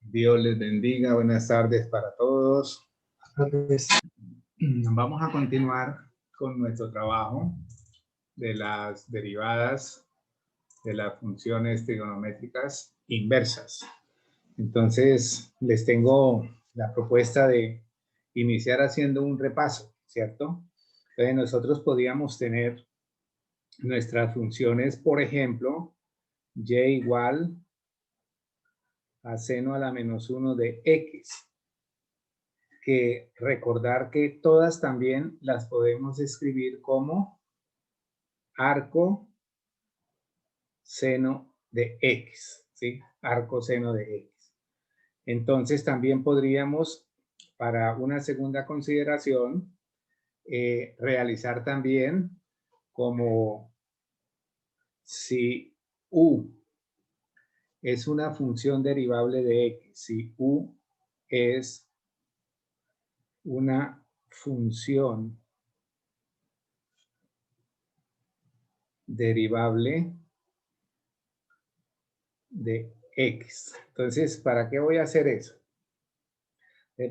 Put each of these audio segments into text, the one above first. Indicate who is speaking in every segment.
Speaker 1: Dios les bendiga, buenas tardes para todos. Vamos a continuar con nuestro trabajo de las derivadas de las funciones trigonométricas inversas. Entonces, les tengo la propuesta de iniciar haciendo un repaso, ¿cierto? Entonces, nosotros podríamos tener nuestras funciones, por ejemplo, y igual a seno a la menos 1 de x. Que recordar que todas también las podemos escribir como arco seno de x, ¿sí? Arco seno de x. Entonces también podríamos, para una segunda consideración, realizar también como si u es una función derivable de x, si u es una función derivable de x. Entonces, ¿para qué voy a hacer eso?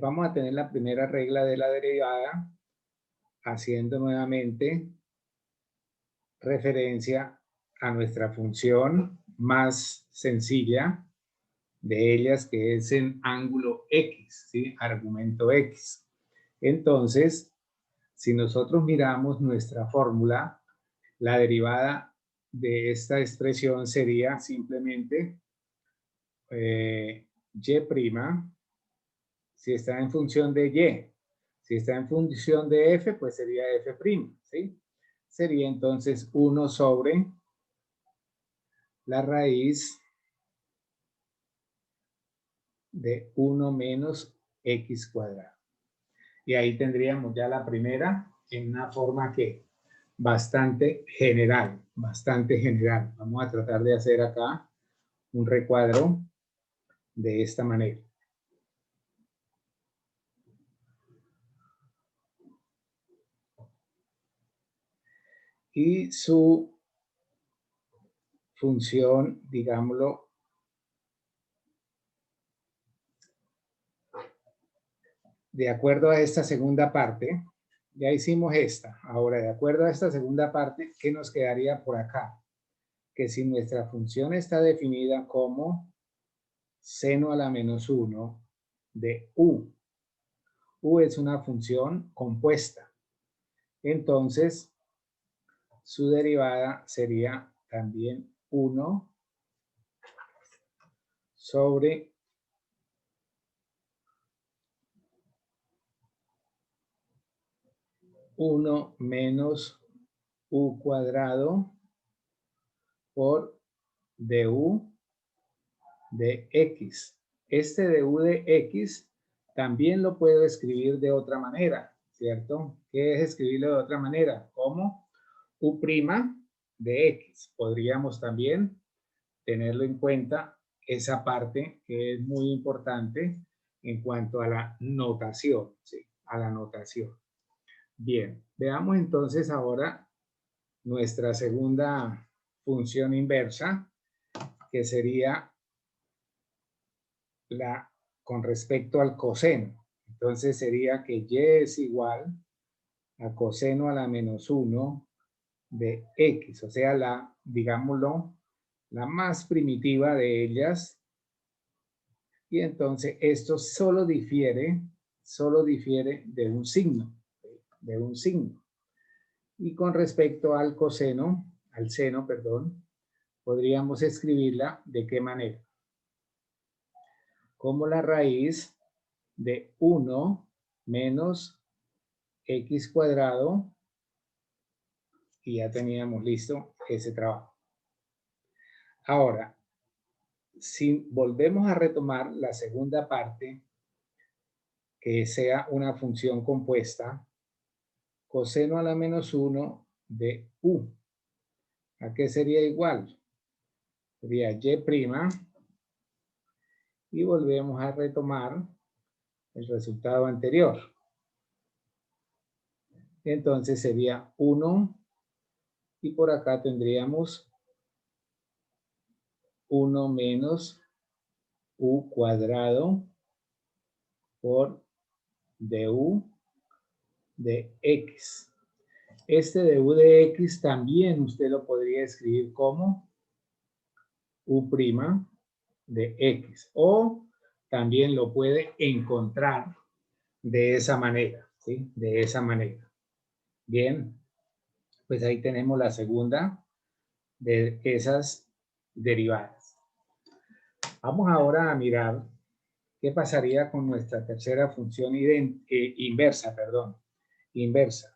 Speaker 1: Vamos a tener la primera regla de la derivada haciendo nuevamente referencia a nuestra función más sencilla de ellas, que es en ángulo x, ¿sí? Argumento x. Entonces, si nosotros miramos nuestra fórmula, la derivada de esta expresión sería simplemente y', si está en función de y. Si está en función de f, pues sería f', ¿sí? Sería entonces 1 sobre la raíz de 1 menos x cuadrado. Y ahí tendríamos ya la primera en una forma que bastante general, bastante general. Vamos a tratar de hacer acá un recuadro de esta manera. Y su función, digámoslo, de acuerdo a esta segunda parte, ya hicimos esta. Ahora, de acuerdo a esta segunda parte, ¿qué nos quedaría por acá? Que si nuestra función está definida como seno a la menos 1 de u. U es una función compuesta. Entonces, su derivada sería también 1 sobre uno menos u cuadrado por du de x. Este du de x también lo puedo escribir de otra manera, ¿cierto? ¿Qué es escribirlo de otra manera? Como u' de x. Podríamos también tenerlo en cuenta esa parte que es muy importante en cuanto a la notación, ¿sí? A la notación. Bien, veamos entonces ahora nuestra segunda función inversa, que sería la con respecto al coseno. Entonces sería que y es igual a coseno a la menos 1 de x, o sea, la, digámoslo, la más primitiva de ellas. Y entonces esto solo difiere de un signo, Y con respecto al coseno, al seno, perdón, podríamos escribirla de qué manera. Como la raíz de 1 menos x cuadrado, y ya teníamos listo ese trabajo. Ahora, si volvemos a retomar la segunda parte, que sea una función compuesta, coseno a la menos 1 de u. ¿A qué sería igual? Sería y', y volvemos a retomar el resultado anterior. Entonces sería 1 y por acá tendríamos 1 menos u cuadrado por du de x. Este du de x también usted lo podría escribir como u' de x, o también lo puede encontrar de esa manera, ¿sí? De esa manera. Bien, pues ahí tenemos la segunda de esas derivadas. Vamos ahora a mirar qué pasaría con nuestra tercera función inversa, inversa.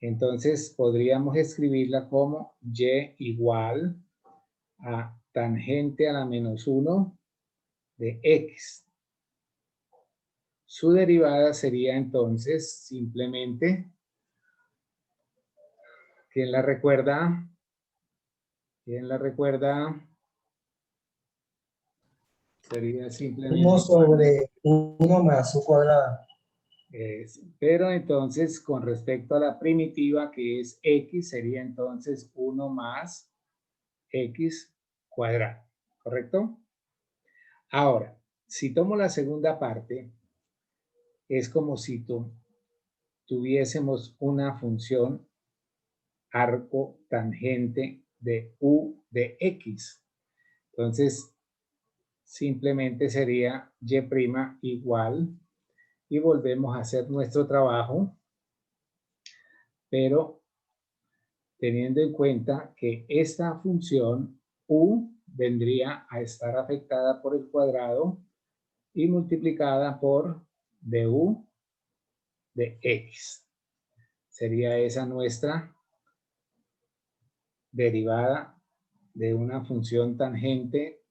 Speaker 1: Entonces podríamos escribirla como y igual a tangente a la menos 1 de x. Su derivada sería entonces simplemente, ¿quién la recuerda? ¿Quién la recuerda? Sería simplemente
Speaker 2: 1 sobre 1 más u cuadrada.
Speaker 1: Pero entonces con respecto a la primitiva que es x, sería entonces 1 más x cuadrado, ¿correcto? Ahora, si tomo la segunda parte, es como si tuviésemos una función arco tangente de u de x. Entonces, simplemente sería y' igual, y volvemos a hacer nuestro trabajo, pero teniendo en cuenta que esta función u vendría a estar afectada por el cuadrado y multiplicada por du de x. Sería esa nuestra derivada de una función tangente,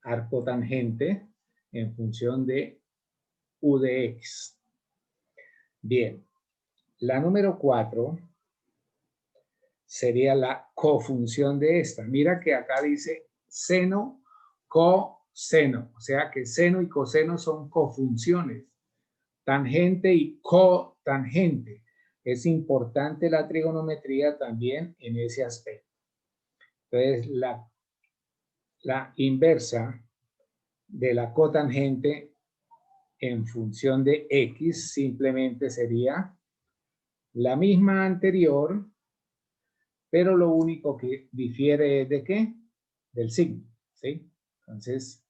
Speaker 1: arco tangente, en función de u de x. Bien, la número 4 sería la cofunción de esta. Mira que acá dice seno, coseno, o sea que seno y coseno son cofunciones. Tangente y cotangente. Es importante la trigonometría también en ese aspecto. Entonces, la inversa de la cotangente en función de x simplemente sería la misma anterior, pero lo único que difiere es de qué? Del signo, ¿sí? Entonces,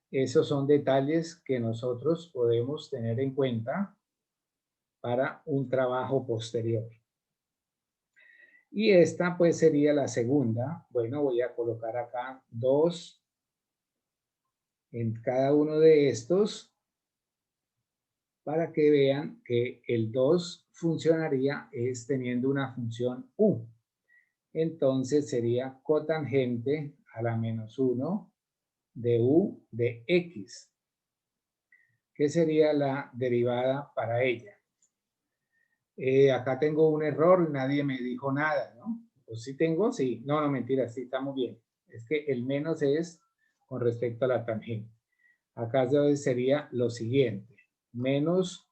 Speaker 1: esos son detalles que nosotros podemos tener en cuenta para un trabajo posterior. Y esta pues sería la segunda. Bueno, voy a colocar acá 2 en cada uno de estos para que vean que el 2 funcionaría es teniendo una función u. Entonces sería cotangente a la menos 1 de u de x. ¿Qué sería la derivada para ella? Acá tengo un error, nadie me dijo nada, ¿no? Pues sí tengo, sí. No, no, mentira, sí, estamos bien. Es que el menos es con respecto a la tangente. Acá sería lo siguiente. Menos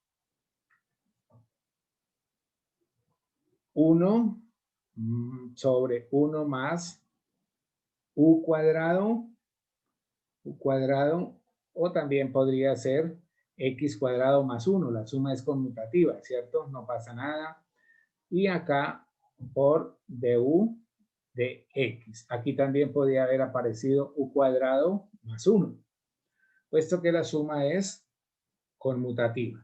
Speaker 1: 1 sobre 1 más u cuadrado, o también podría ser x cuadrado más 1. La suma es conmutativa, ¿cierto? No pasa nada. Y acá por du de x. Aquí también podría haber aparecido u cuadrado más 1, puesto que la suma es conmutativa.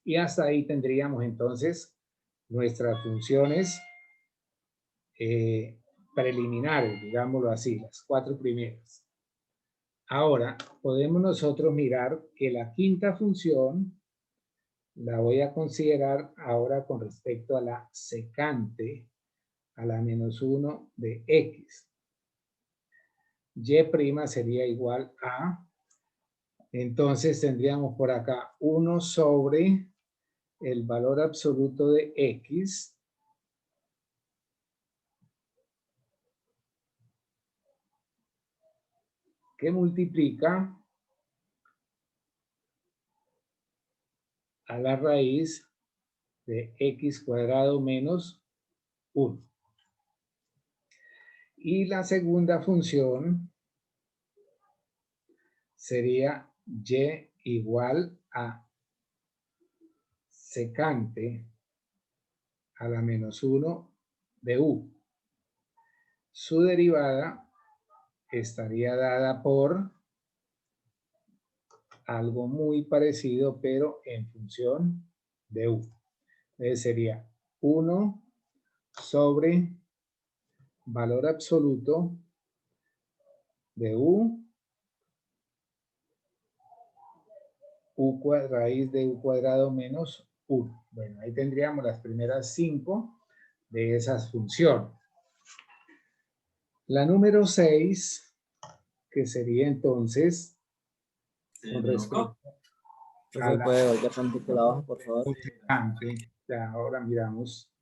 Speaker 1: Y hasta ahí tendríamos entonces nuestras funciones preliminares, digámoslo así, las 4 primeras. Ahora, podemos nosotros mirar que la quinta función la voy a considerar ahora con respecto a la secante a la menos 1 de x. Y' sería igual a, entonces tendríamos por acá 1 sobre el valor absoluto de x que multiplica a la raíz de x cuadrado menos 1. Y la segunda función sería y igual a secante a la menos 1 de u. Su derivada estaría dada por algo muy parecido, pero en función de u. Entonces sería 1 sobre valor absoluto de u raíz de u cuadrado menos 1. Bueno, ahí tendríamos las primeras 5 de esas funciones. La número 6, que sería entonces con respecto
Speaker 3: ¿Se puede volver tantito la hoja, por favor?
Speaker 1: cosecante. Ya ahora miramos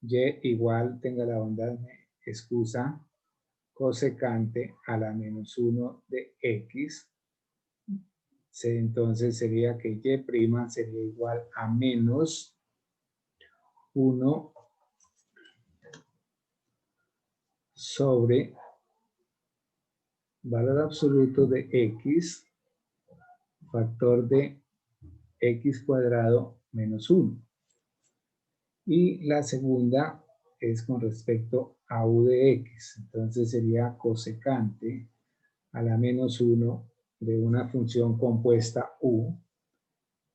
Speaker 1: y igual, tenga la bondad, me excusa, cosecante a la menos 1 de x. Entonces sería que y' sería igual a menos 1 sobre valor absoluto de x, factor de x cuadrado menos 1. Y la segunda es con respecto a u de x. Entonces sería cosecante a la menos 1 de una función compuesta u.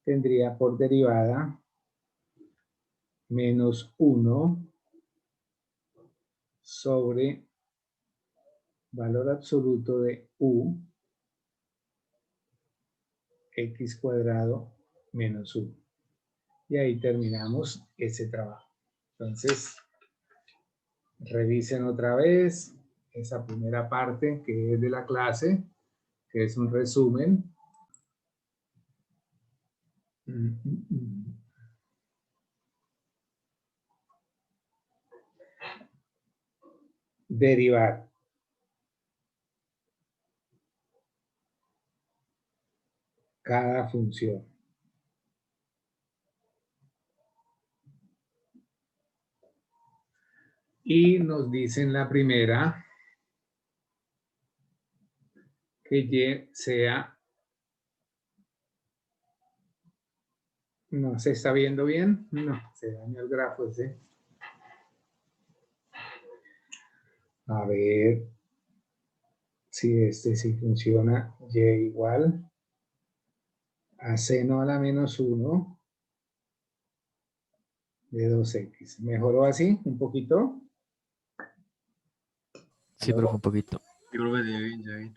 Speaker 1: Tendría por derivada menos 1 sobre valor absoluto de u, x cuadrado menos 1. Y ahí terminamos ese trabajo. Entonces, revisen otra vez esa primera parte que es de la clase, que es un resumen. Derivar. Cada función. Y nos dicen la primera que y sea, no se está viendo bien, no, se dañó el grafo ese. A ver si este sí funciona. Y igual a seno a la menos 1 de 2x. ¿Mejoró así un poquito?
Speaker 3: Sí, pero un poquito.
Speaker 4: Yo creo que ya bien, ya bien.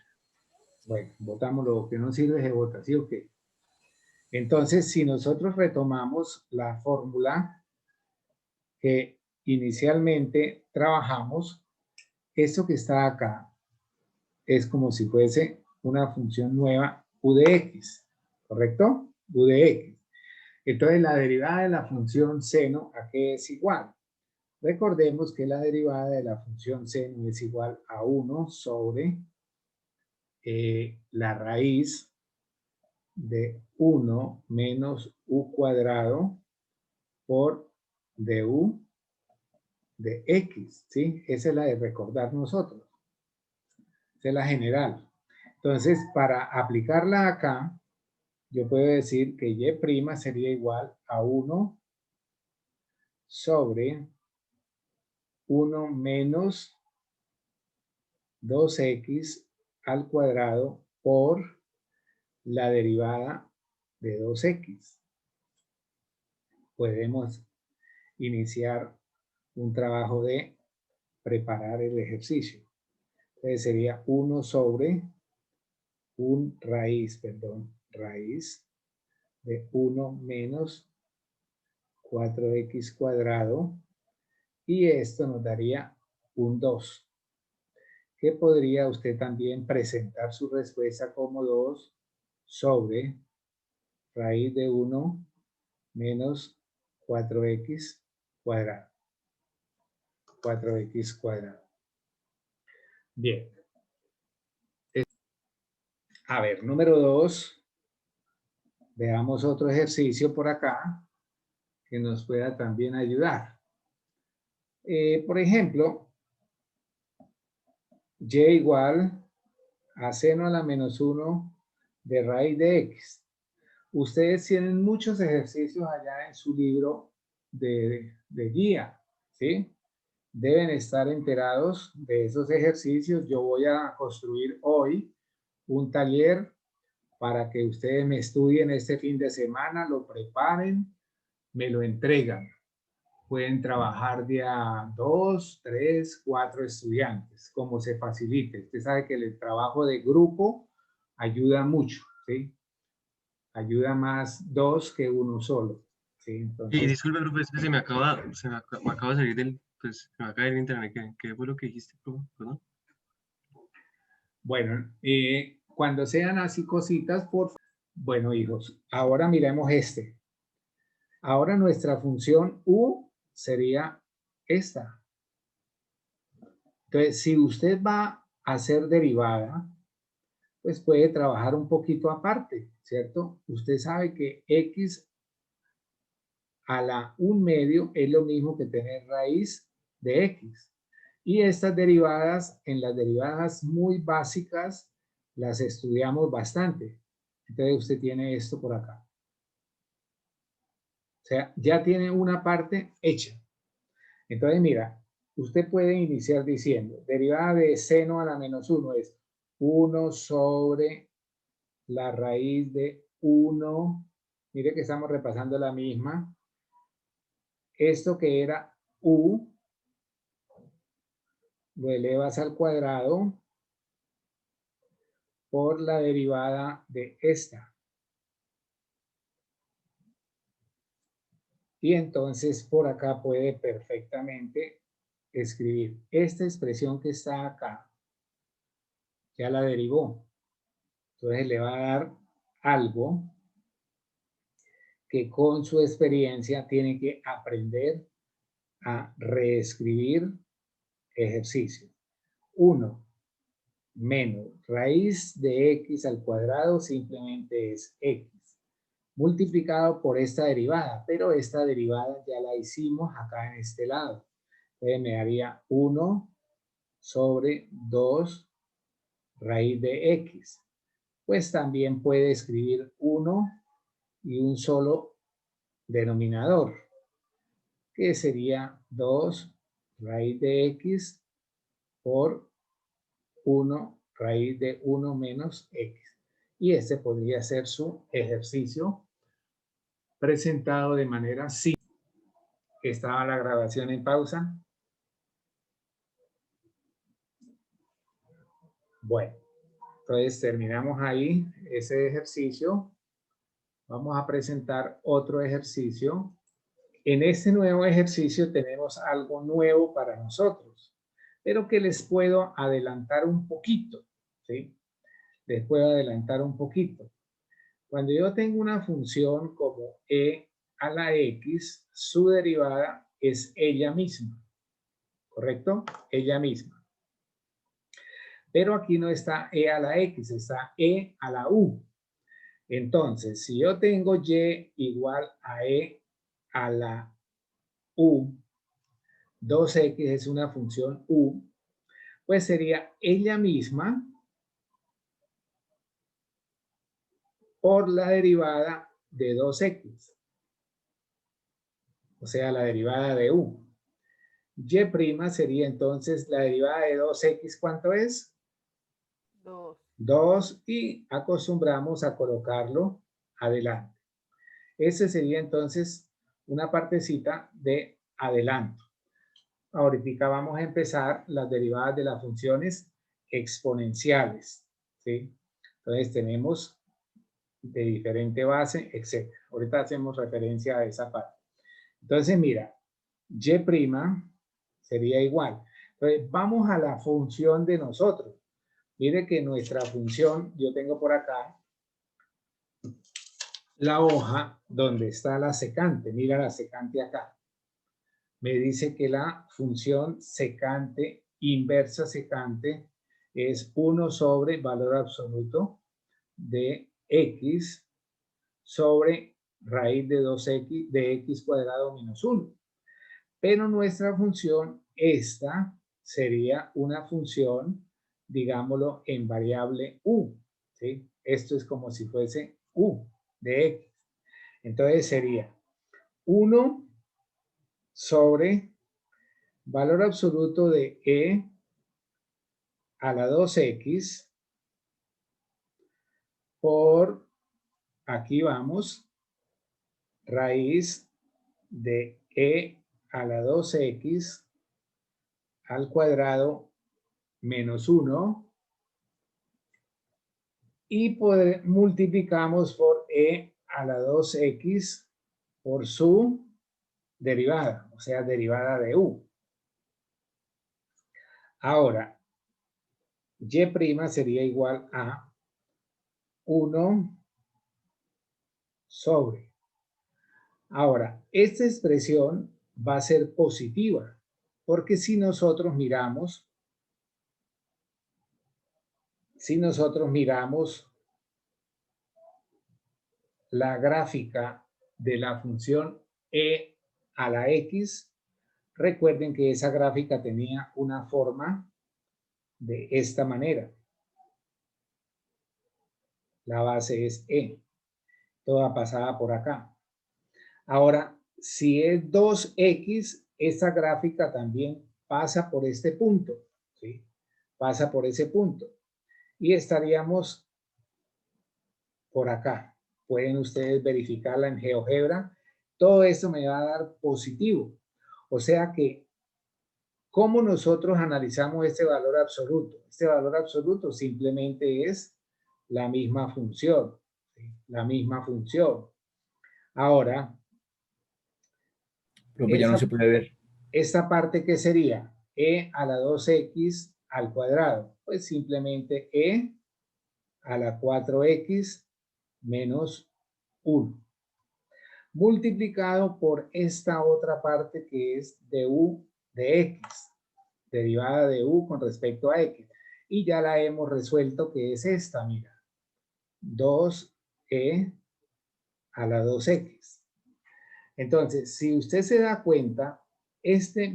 Speaker 1: Bueno, votamos lo que no sirve, se vota, ¿sí o qué? Entonces, si nosotros retomamos la fórmula que inicialmente trabajamos, esto que está acá es como si fuese una función nueva u de x, ¿correcto? U de x. Entonces, la derivada de la función seno, ¿a qué es igual? Recordemos que la derivada de la función seno es igual a 1 sobre la raíz de 1 menos u cuadrado por du de x, ¿sí? Esa es la de recordar nosotros. Esa es la general. Entonces, para aplicarla acá, yo puedo decir que y' sería igual a 1 sobre 1 menos 2x al cuadrado por la derivada de 2x. Podemos iniciar un trabajo de preparar el ejercicio. Entonces sería 1 sobre raíz de 1 menos 4x cuadrado, y esto nos daría un 2. Que podría usted también presentar su respuesta como 2 sobre raíz de 1 menos 4x cuadrado. 4x cuadrado. Bien. A ver, número 2. Veamos otro ejercicio por acá que nos pueda también ayudar. Por ejemplo, y igual a seno a la menos 1 de raíz de X. Ustedes tienen muchos ejercicios allá en su libro de guía, ¿sí? Deben estar enterados de esos ejercicios. Yo voy a construir hoy un taller para que ustedes me estudien este fin de semana, lo preparen, me lo entregan. Pueden trabajar de a 2, 3, 4 estudiantes, como se facilite. Usted sabe que el trabajo de grupo ayuda mucho, ¿sí? Ayuda más 2 que uno solo, ¿sí?
Speaker 4: Y
Speaker 1: Entonces,
Speaker 4: disculpe, profe, es que me acaba de salir pues, se me acaba de ir el internet. ¿Qué fue lo que dijiste, profe? ¿Perdón?
Speaker 1: bueno, cuando sean así cositas, por favor. Bueno, hijos, ahora miremos este. Ahora nuestra función U sería esta. Entonces, si usted va a hacer derivada, pues puede trabajar un poquito aparte, ¿cierto? Usted sabe que X a la 1/2 es lo mismo que tener raíz de X. Y estas derivadas, en las derivadas muy básicas, las estudiamos bastante. Entonces usted tiene esto por acá. O sea, ya tiene una parte hecha. Entonces, mira, usted puede iniciar diciendo, derivada de seno a la -1 es 1 sobre la raíz de 1. Mire que estamos repasando la misma. Esto que era U, lo elevas al cuadrado por la derivada de esta. Y entonces por acá puede perfectamente escribir esta expresión que está acá. Ya la derivó. Entonces le va a dar algo que con su experiencia tiene que aprender a reescribir ejercicio. 1 menos raíz de x al cuadrado simplemente es x multiplicado por esta derivada, pero esta derivada ya la hicimos acá en este lado. Entonces me daría 1 sobre 2 raíz de x. Pues también puede escribir 1 y un solo denominador, que sería 2 raíz de x por 1 raíz de 1 menos x. Y este podría ser su ejercicio presentado de manera simple. Estaba la grabación en pausa. Bueno, entonces terminamos ahí ese ejercicio. Vamos a presentar otro ejercicio. En este nuevo ejercicio tenemos algo nuevo para nosotros, pero que les puedo adelantar un poquito, ¿sí? Les puedo adelantar un poquito. Cuando yo tengo una función como e a la x, su derivada es ella misma, ¿correcto? Ella misma. Pero aquí no está e a la x, está e a la u. Entonces, si yo tengo y igual a e a la u, 2x es una función u, pues sería ella misma por la derivada de 2x. O sea, la derivada de u. Y' sería entonces la derivada de 2x, ¿cuánto es?
Speaker 5: 2.
Speaker 1: 2 y acostumbramos a colocarlo adelante. Ese sería entonces una partecita de adelanto. Ahorita vamos a empezar las derivadas de las funciones exponenciales, ¿sí? Entonces tenemos de diferente base, etc. Ahorita hacemos referencia a esa parte. Entonces mira, y' sería igual. Entonces vamos a la función de nosotros. Mire que nuestra función, yo tengo por acá la hoja donde está la secante. Mira la secante acá. Me dice que la función secante, inversa secante, es 1 sobre valor absoluto de x sobre raíz de 2x de x cuadrado menos 1. Pero nuestra función, esta, sería una función, digámoslo, en variable u, ¿sí? Esto es como si fuese u de x. Entonces sería 1 sobre valor absoluto de e a la 2x por, aquí vamos, raíz de e a la 2x al cuadrado menos 1 y multiplicamos por e a la 2x por su derivada, o sea, derivada de u. Ahora, y' sería igual a 1 sobre. Ahora, esta expresión va a ser positiva, porque si nosotros miramos la gráfica de la función e a la x, recuerden que esa gráfica tenía una forma de esta manera. La base es e, toda pasada por acá. Ahora, si es 2x, esta gráfica también pasa por este punto, ¿sí? Pasa por ese punto. Y estaríamos por acá. Pueden ustedes verificarla en GeoGebra. Todo esto me va a dar positivo. O sea que, ¿cómo nosotros analizamos este valor absoluto? Este valor absoluto simplemente es la misma función. ¿Sí? La misma función. Ahora,
Speaker 3: Profe, ya no se puede ver.
Speaker 1: esta parte, ¿qué sería? E a la 2x al cuadrado. Pues simplemente e a la 4x menos 1. Multiplicado por esta otra parte que es du de x. Derivada de u con respecto a x. Y ya la hemos resuelto, que es esta, mira. 2e a la 2x. Entonces, si usted se da cuenta, esta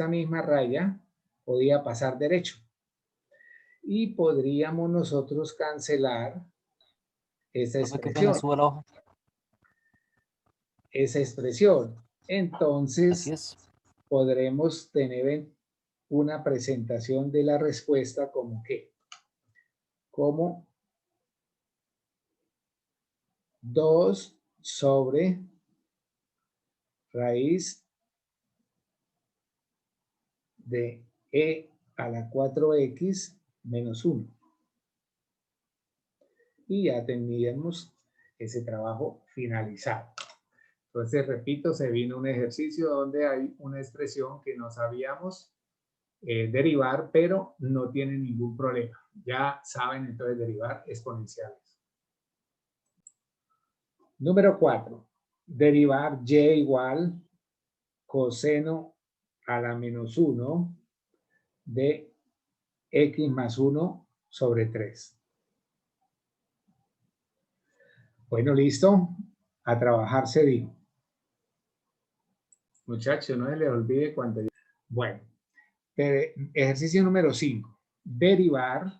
Speaker 1: misma raya podía pasar derecho. Y podríamos nosotros cancelar esa
Speaker 3: Profe, qué pena,
Speaker 1: expresión.
Speaker 3: suba la hoja.
Speaker 1: Esa expresión.
Speaker 3: Así
Speaker 1: Entonces,
Speaker 3: es.
Speaker 1: podremos tener una presentación de la respuesta como que, como 2 sobre raíz de e a la 4x menos 1. Y ya tendríamos ese trabajo finalizado. Entonces, repito, se vino un ejercicio donde hay una expresión que no sabíamos derivar, pero no tiene ningún problema. Ya saben entonces derivar exponenciales. Número 4. Derivar y igual coseno a la menos 1 de x más 1 sobre 3. Bueno, listo. A trabajar se dijo. Muchachos, no se les olvide cuando... Bueno, ejercicio número 5. Derivar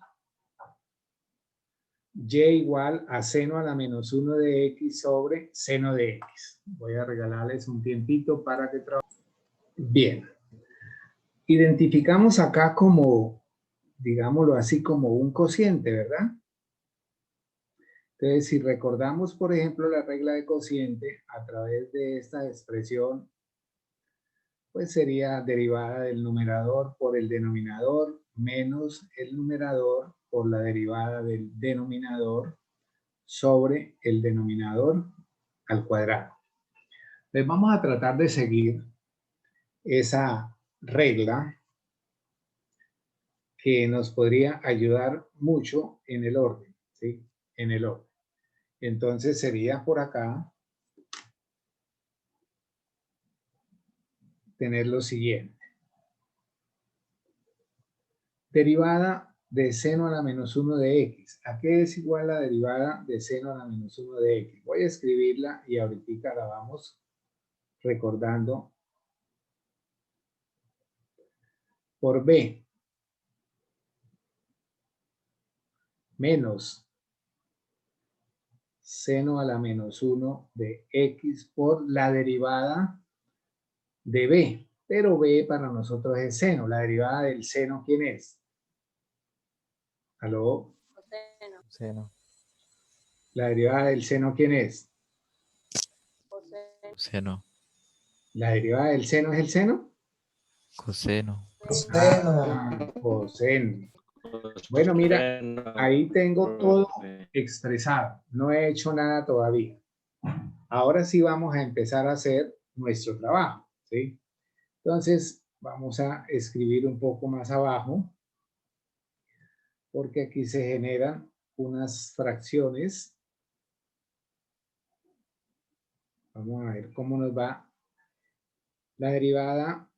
Speaker 1: y igual a seno a la menos 1 de x sobre seno de x. Voy a regalarles un tiempito para que trabajen. Bien. Identificamos acá como, digámoslo así, como un cociente, ¿verdad? Entonces, si recordamos, por ejemplo, la regla de cociente a través de esta expresión, pues sería derivada del numerador por el denominador menos el numerador por la derivada del denominador sobre el denominador al cuadrado. Entonces vamos a tratar de seguir esa regla que nos podría ayudar mucho en el orden, ¿sí? En el orden. Entonces sería por acá tener lo siguiente. Derivada de seno a la menos 1 de x. ¿A qué es igual la derivada de seno a la menos 1 de x? Voy a escribirla y ahorita la vamos recordando por b. menos seno a la menos 1 de x por la derivada de b. Pero b para nosotros es seno. La derivada del seno, ¿quién es? ¿Aló?
Speaker 5: Coseno.
Speaker 3: Seno.
Speaker 1: La derivada del seno, ¿quién es?
Speaker 5: Coseno.
Speaker 3: Seno.
Speaker 1: ¿La derivada del seno es el seno?
Speaker 3: Coseno.
Speaker 1: Ah, coseno. Bueno, mira, ahí tengo todo expresado. No he hecho nada todavía. Ahora sí vamos a empezar a hacer nuestro trabajo, ¿sí? Entonces, vamos a escribir un poco más abajo, porque aquí se generan unas fracciones. Vamos a ver cómo nos va. La derivada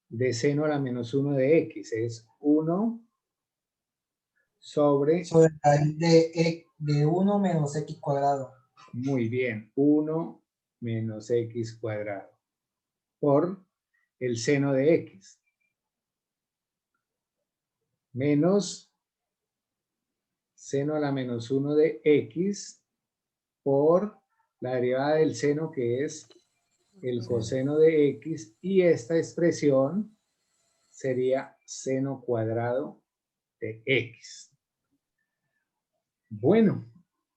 Speaker 1: de seno a la menos 1 de x es 1 sobre,
Speaker 2: Sobre raíz de 1 menos x cuadrado.
Speaker 1: muy bien, 1 menos x cuadrado por el seno de x menos seno a la menos 1 de x por la derivada del seno, que es el coseno de x, y esta expresión sería seno cuadrado de x. Bueno,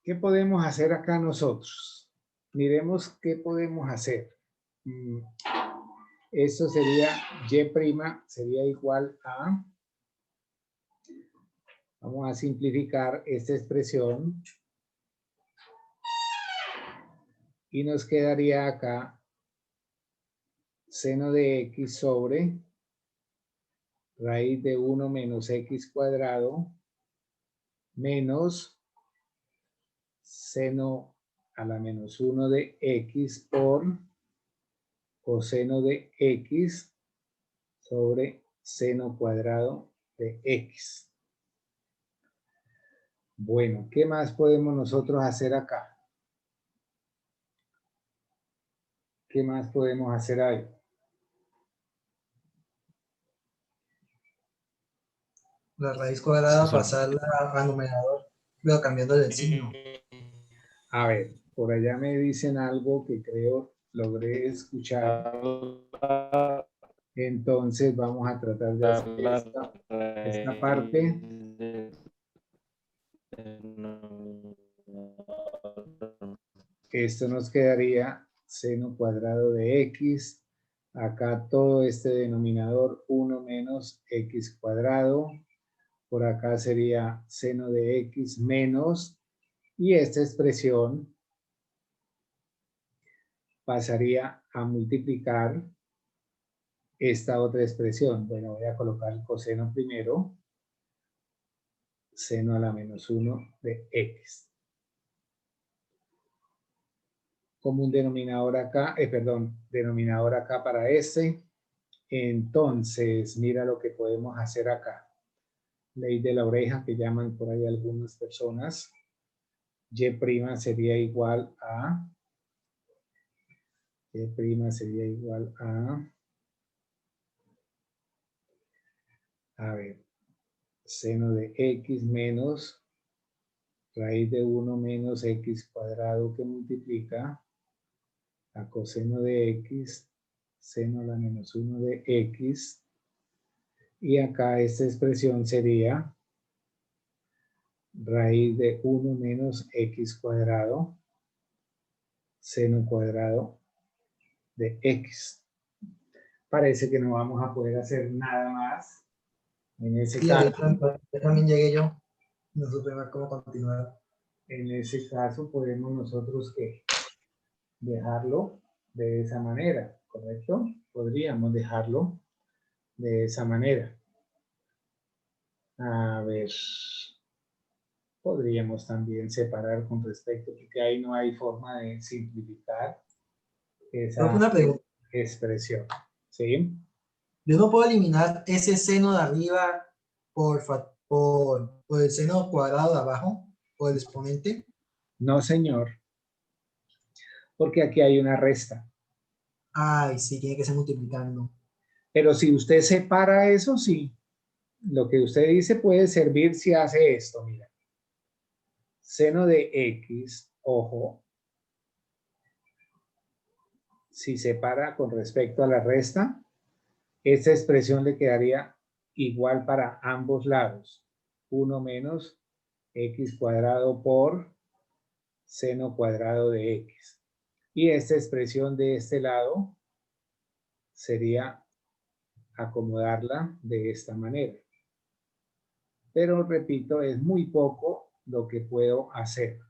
Speaker 1: ¿qué podemos hacer acá nosotros? Miremos qué podemos hacer. Esto sería y' sería igual a, vamos a simplificar esta expresión, y nos quedaría acá seno de x sobre raíz de 1 menos x cuadrado menos seno a la menos 1 de x por coseno de x sobre seno cuadrado de x. Bueno, ¿qué más podemos nosotros hacer acá? ¿Qué más podemos hacer ahí?
Speaker 2: La raíz cuadrada pasarla a numerador, pero cambiando el signo.
Speaker 1: A ver, por allá me dicen algo que creo logré escuchar. Entonces vamos a tratar de hacer esta parte. Esto nos quedaría seno cuadrado de x. Acá todo este denominador 1 menos x cuadrado. Por acá sería seno de x menos. Y esta expresión pasaría a multiplicar esta otra expresión. Bueno, voy a colocar el coseno primero. Seno a la menos 1 de x. Como un denominador acá, denominador acá para este. Entonces, mira lo que podemos hacer acá. Ley de la oreja, que llaman por ahí algunas personas. Y' sería igual a... Y' sería igual a ver, seno de x menos raíz de 1 menos x cuadrado, que multiplica a coseno de x, seno a la menos 1 de x, y acá esta expresión sería raíz de 1 menos x cuadrado, seno cuadrado de x. Parece que no vamos a poder hacer nada más en ese
Speaker 2: Sí,
Speaker 1: caso.
Speaker 2: ahorita también llegué yo. No supe ver cómo continuar.
Speaker 1: En ese caso podemos nosotros dejarlo de esa manera, ¿correcto? Podríamos dejarlo de esa manera. A ver, podríamos también separar con respecto, porque ahí no hay forma de simplificar esa
Speaker 2: Una pregunta.
Speaker 1: expresión. ¿Sí?
Speaker 2: Yo no puedo eliminar ese seno de arriba por el seno cuadrado de abajo, por el exponente.
Speaker 1: No, señor, porque aquí hay una resta.
Speaker 2: Ay, sí, tiene que ser multiplicando.
Speaker 1: Pero si usted separa eso, sí. Lo que usted dice puede servir si hace esto, mira. Seno de x, ojo, si se para con respecto a la resta, esta expresión le quedaría igual para ambos lados. 1 menos x cuadrado por seno cuadrado de x. Y esta expresión de este lado sería acomodarla de esta manera. Pero repito, es muy poco lo que puedo hacer.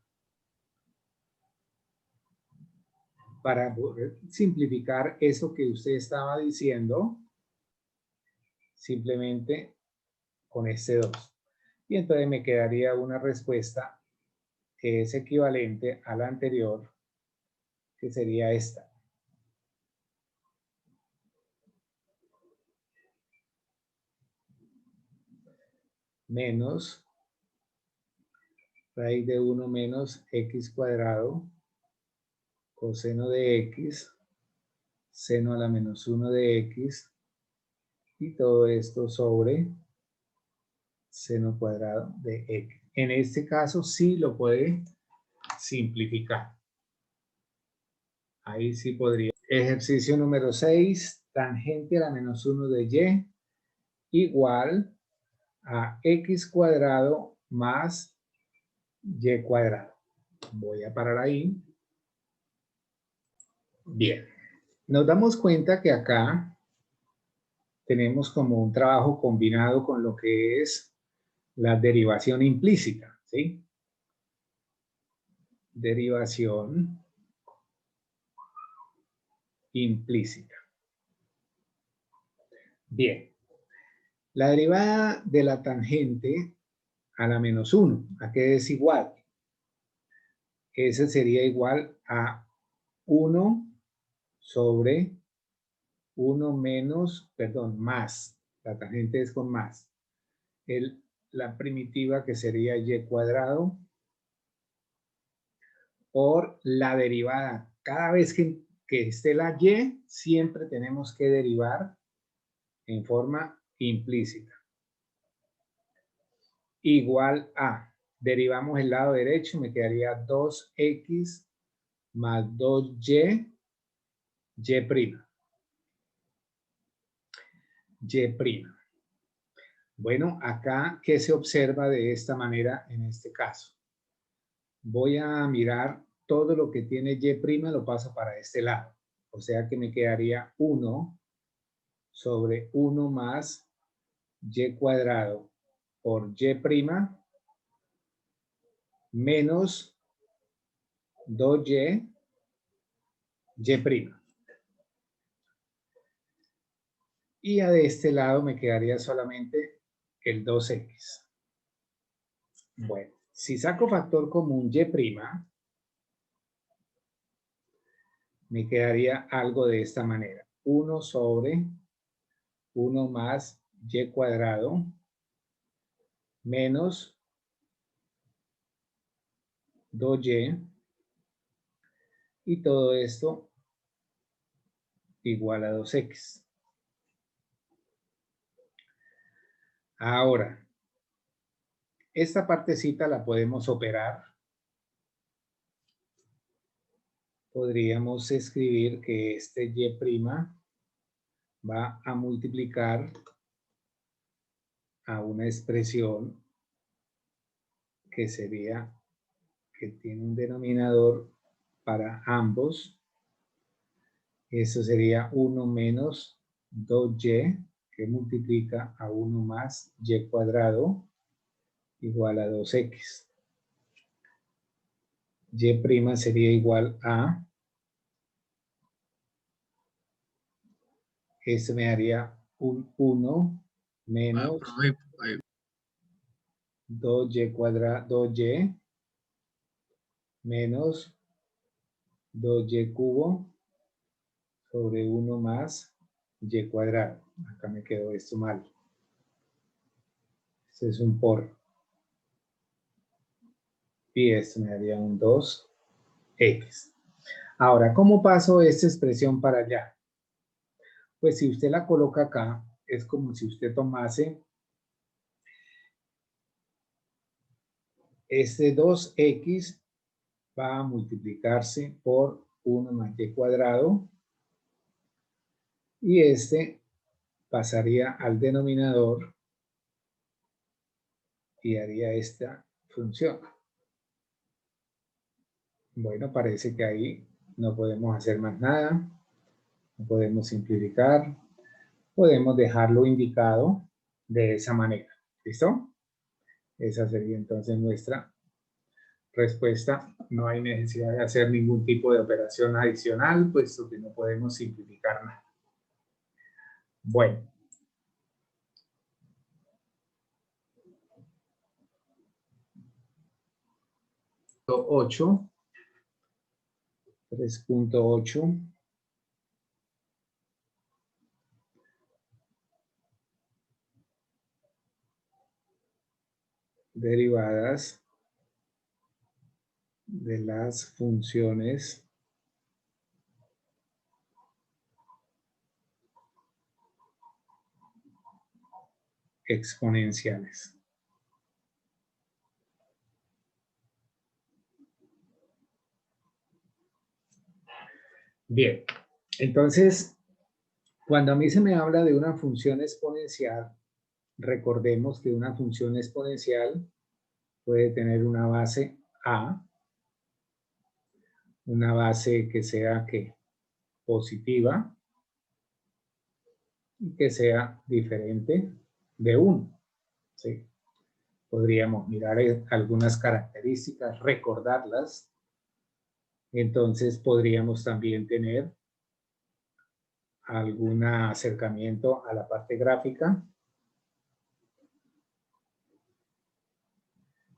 Speaker 1: Para simplificar eso que usted estaba diciendo, simplemente con este 2. Y entonces me quedaría una respuesta que es equivalente a la anterior, que sería esta. Menos raíz de 1 menos x cuadrado coseno de x, seno a la menos 1 de x, y todo esto sobre seno cuadrado de x. En este caso sí lo puede simplificar. Ahí sí podría. Ejercicio número 6, tangente a la menos 1 de y igual a x cuadrado más y cuadrado. Voy a parar ahí. Bien. Nos damos cuenta que acá tenemos como un trabajo combinado con lo que es la derivación implícita, ¿sí? Derivación implícita. Bien. La derivada de la tangente a la menos 1, ¿a qué es igual? Ese sería igual a 1 sobre 1 menos, perdón, más. La tangente es con más. La primitiva que sería y cuadrado por la derivada. Cada vez que esté la y, siempre tenemos que derivar en forma implícita. Igual a, derivamos el lado derecho, me quedaría 2x más 2y, y'. Y'. Bueno, acá, ¿qué se observa de esta manera en este caso? Voy a mirar todo lo que tiene y', lo paso para este lado. O sea que me quedaría 1 sobre 1 más y cuadrado por y' menos 2y, y'. Y a de este lado me quedaría solamente el 2x. Bueno, si saco factor común y', me quedaría algo de esta manera. 1 sobre 1 más y cuadrado menos 2y, y todo esto igual a 2x. Ahora, esta partecita la podemos operar. Podríamos escribir que este y' va a multiplicar a una expresión que sería, que tiene un denominador para ambos. Eso sería 1 menos 2y, que multiplica a 1 más y cuadrado, igual a 2x. Y' sería igual a, esto me daría un 1 menos 2y cuadrado, 2y menos 2y cubo sobre 1 más y cuadrado. Acá me quedó esto mal. Este es un por. Y esto me daría un 2x. Ahora, ¿cómo paso esta expresión para allá? Pues si usted la coloca acá, es como si usted tomase este 2x va a multiplicarse por 1 más y cuadrado y este pasaría al denominador y haría esta función. Bueno, parece que ahí no podemos hacer más nada, no podemos simplificar, podemos dejarlo indicado de esa manera. ¿Listo? Esa sería entonces nuestra respuesta. No hay necesidad de hacer ningún tipo de operación adicional, puesto que no podemos simplificar nada. Bueno. Ocho. 3.8. Derivadas de las funciones exponenciales. Bien, entonces, cuando a mí se me habla de una función exponencial, recordemos que una función exponencial puede tener una base A, una base que sea positiva y que sea diferente de 1. ¿Sí? Podríamos mirar algunas características, recordarlas. Entonces podríamos también tener algún acercamiento a la parte gráfica.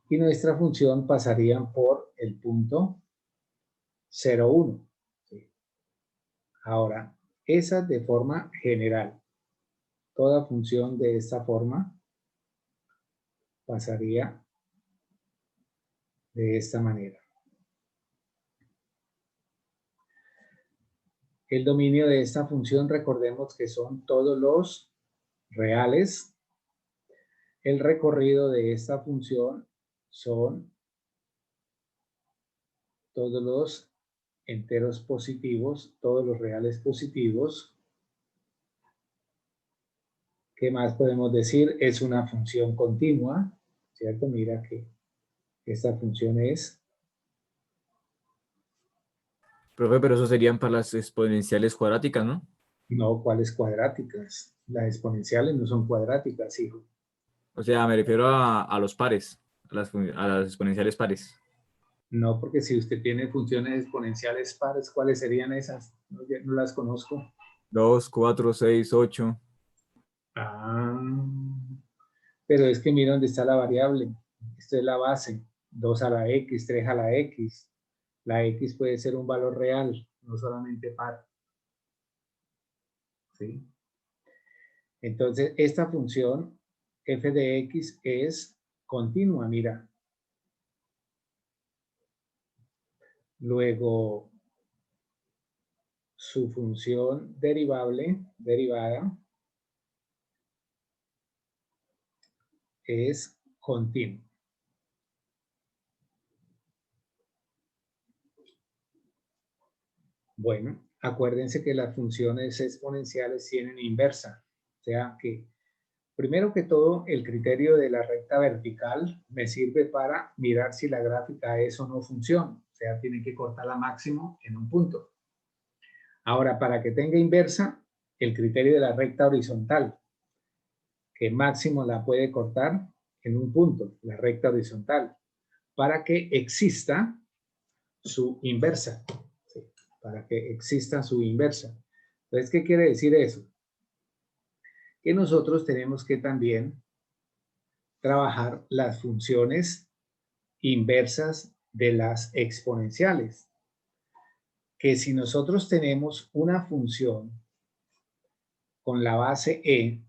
Speaker 1: Y nuestra función pasaría por el punto 0,1. ¿Sí? Ahora, esa de forma general. Toda función de esta forma pasaría de esta manera. El dominio de esta función, recordemos que son todos los reales. El recorrido de esta función son todos los enteros positivos, todos los reales positivos. ¿Qué más podemos decir? Es una función continua, ¿cierto? Mira que esta función es...
Speaker 3: Profe, pero eso serían para las exponenciales cuadráticas, ¿no?
Speaker 1: No, ¿cuáles cuadráticas? Las exponenciales no son cuadráticas, hijo.
Speaker 3: O sea, me refiero a los pares, a las exponenciales pares.
Speaker 1: No, porque si usted tiene funciones exponenciales pares, ¿cuáles serían esas? No, no las conozco.
Speaker 3: 2, 4, 6, 8.
Speaker 1: Ah, pero es que mira dónde está la variable. Esto es la base. 2 a la x, 3 a la x. La x puede ser un valor real, no solamente par. ¿Sí? Entonces, esta función f de x es continua, mira. Luego, su función derivada, es continua. Bueno, acuérdense que las funciones exponenciales tienen inversa. O sea que, primero que todo, el criterio de la recta vertical me sirve para mirar si la gráfica es o no función. O sea, tiene que cortarla máximo en un punto. Ahora, para que tenga inversa, el criterio de la recta horizontal, que máximo la puede cortar en un punto, la recta horizontal, para que exista su inversa. ¿Sí? Para que exista su inversa. Entonces, ¿qué quiere decir eso? Que nosotros tenemos que también trabajar las funciones inversas de las exponenciales. Que si nosotros tenemos una función con la base e,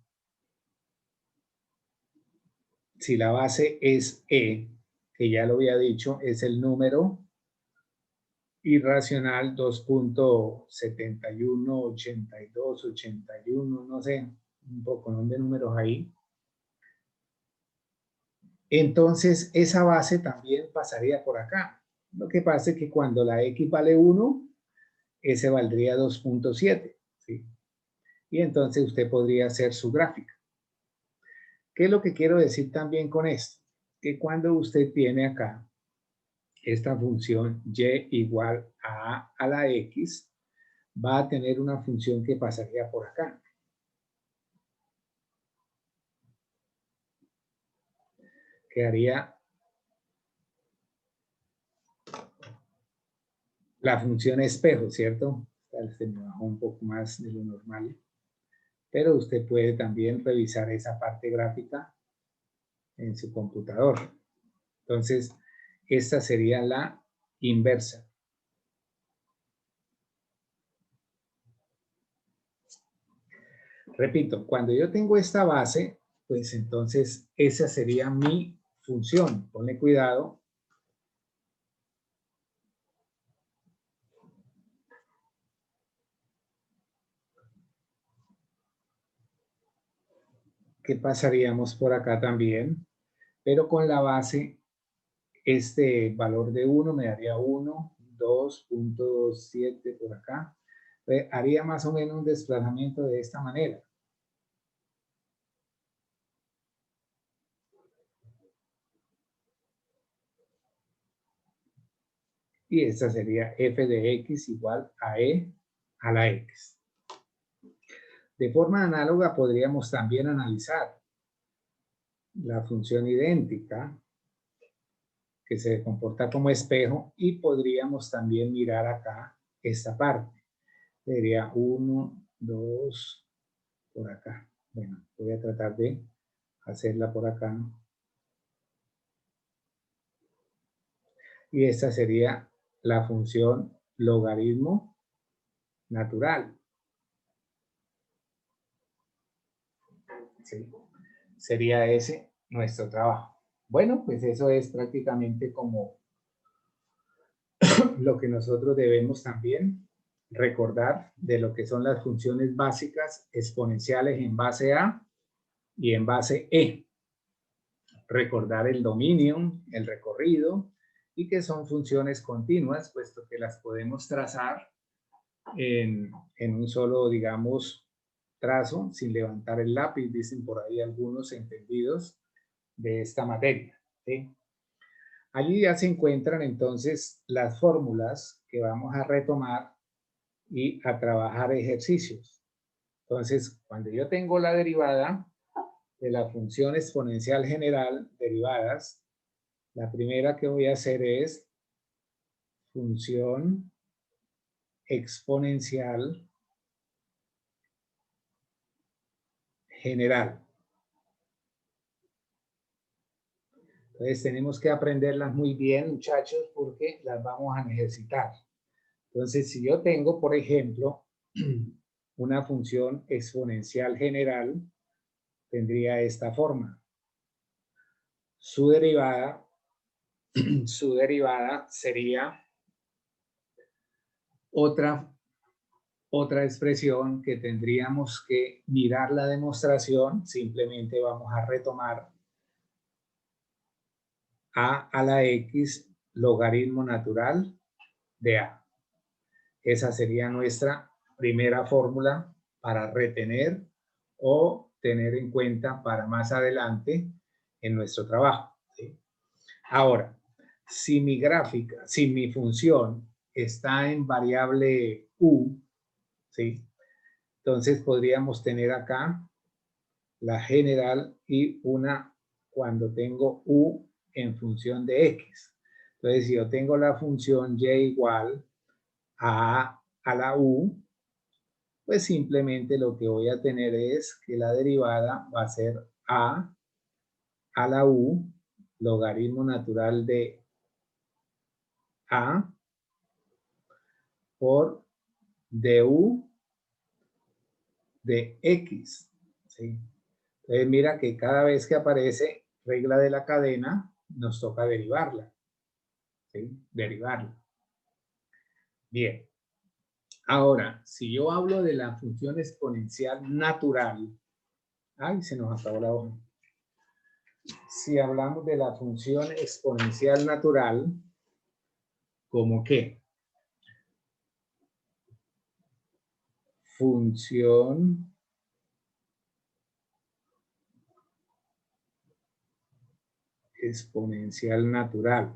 Speaker 1: si la base es e, que ya lo había dicho, es el número irracional 2.71, 82, 81, no sé, un poco de números ahí. entonces esa base también pasaría por acá. Lo que pasa es que cuando la X vale 1, ese valdría 2.7, ¿sí? Y entonces usted podría hacer su gráfica. ¿Qué es lo que quiero decir también con esto? Que cuando usted tiene acá esta función y igual a la X, va a tener una función que pasaría por acá. Quedaría la función espejo, ¿cierto? Se me bajó un poco más de lo normal. Pero usted puede también revisar esa parte gráfica en su computador. Entonces, esta sería la inversa. Repito, cuando yo tengo esta base, pues entonces esa sería mi función. Ponle cuidado. ¿Qué pasaríamos por acá también? Pero con la base, este valor de 1 me daría 1, 2.7 por acá. Haría más o menos un desplazamiento de esta manera. Y esta sería f de x igual a e a la x. De forma análoga podríamos también analizar la función idéntica que se comporta como espejo y podríamos también mirar acá esta parte. Sería 1, 2, por acá. Bueno, voy a tratar de hacerla por acá. Y esta sería la función logaritmo natural. ¿Sí? Sería ese nuestro trabajo. Bueno, pues eso es prácticamente como lo que nosotros debemos también recordar de lo que son las funciones básicas exponenciales en base A y en base E. Recordar el dominio, el recorrido y que son funciones continuas, puesto que las podemos trazar en un solo, digamos, trazo, sin levantar el lápiz, dicen por ahí algunos entendidos de esta materia, ¿sí? Allí ya se encuentran entonces las fórmulas que vamos a retomar y a trabajar ejercicios. Entonces, cuando yo tengo la derivada de la función exponencial general, derivadas, la primera que voy a hacer es función exponencial general. Entonces tenemos que aprenderlas muy bien, muchachos, porque las vamos a necesitar. Entonces, si yo tengo, por ejemplo, una función exponencial general, tendría esta forma. Su derivada sería otra expresión que tendríamos que mirar la demostración. Simplemente vamos a retomar a la x logaritmo natural de a. Esa sería nuestra primera fórmula para retener o tener en cuenta para más adelante en nuestro trabajo, ¿sí? Ahora, si mi gráfica, si mi función está en variable u, ¿sí? Entonces podríamos tener acá la general y una cuando tengo u en función de x. Entonces, si yo tengo la función y igual a la u, pues simplemente lo que voy a tener es que la derivada va a ser a la u, logaritmo natural de a por du de x, ¿sí? Entonces mira que cada vez que aparece regla de la cadena, nos toca derivarla, ¿sí? Derivarla. Bien. Ahora, si yo hablo de la función exponencial natural, ay, se nos acabó la hoja. si hablamos de la función exponencial natural, ¿cómo qué? Función exponencial natural.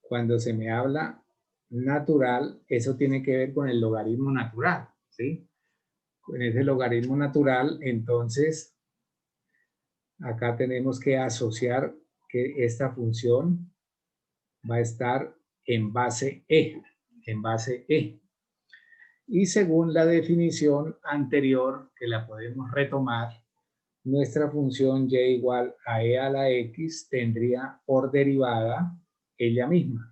Speaker 1: Cuando se me habla natural, eso tiene que ver con el logaritmo natural, ¿sí? Con ese logaritmo natural, entonces, acá tenemos que asociar que esta función va a estar en base E, en base E. Y según la definición anterior, que la podemos retomar, nuestra función y igual a e a la x tendría por derivada ella misma.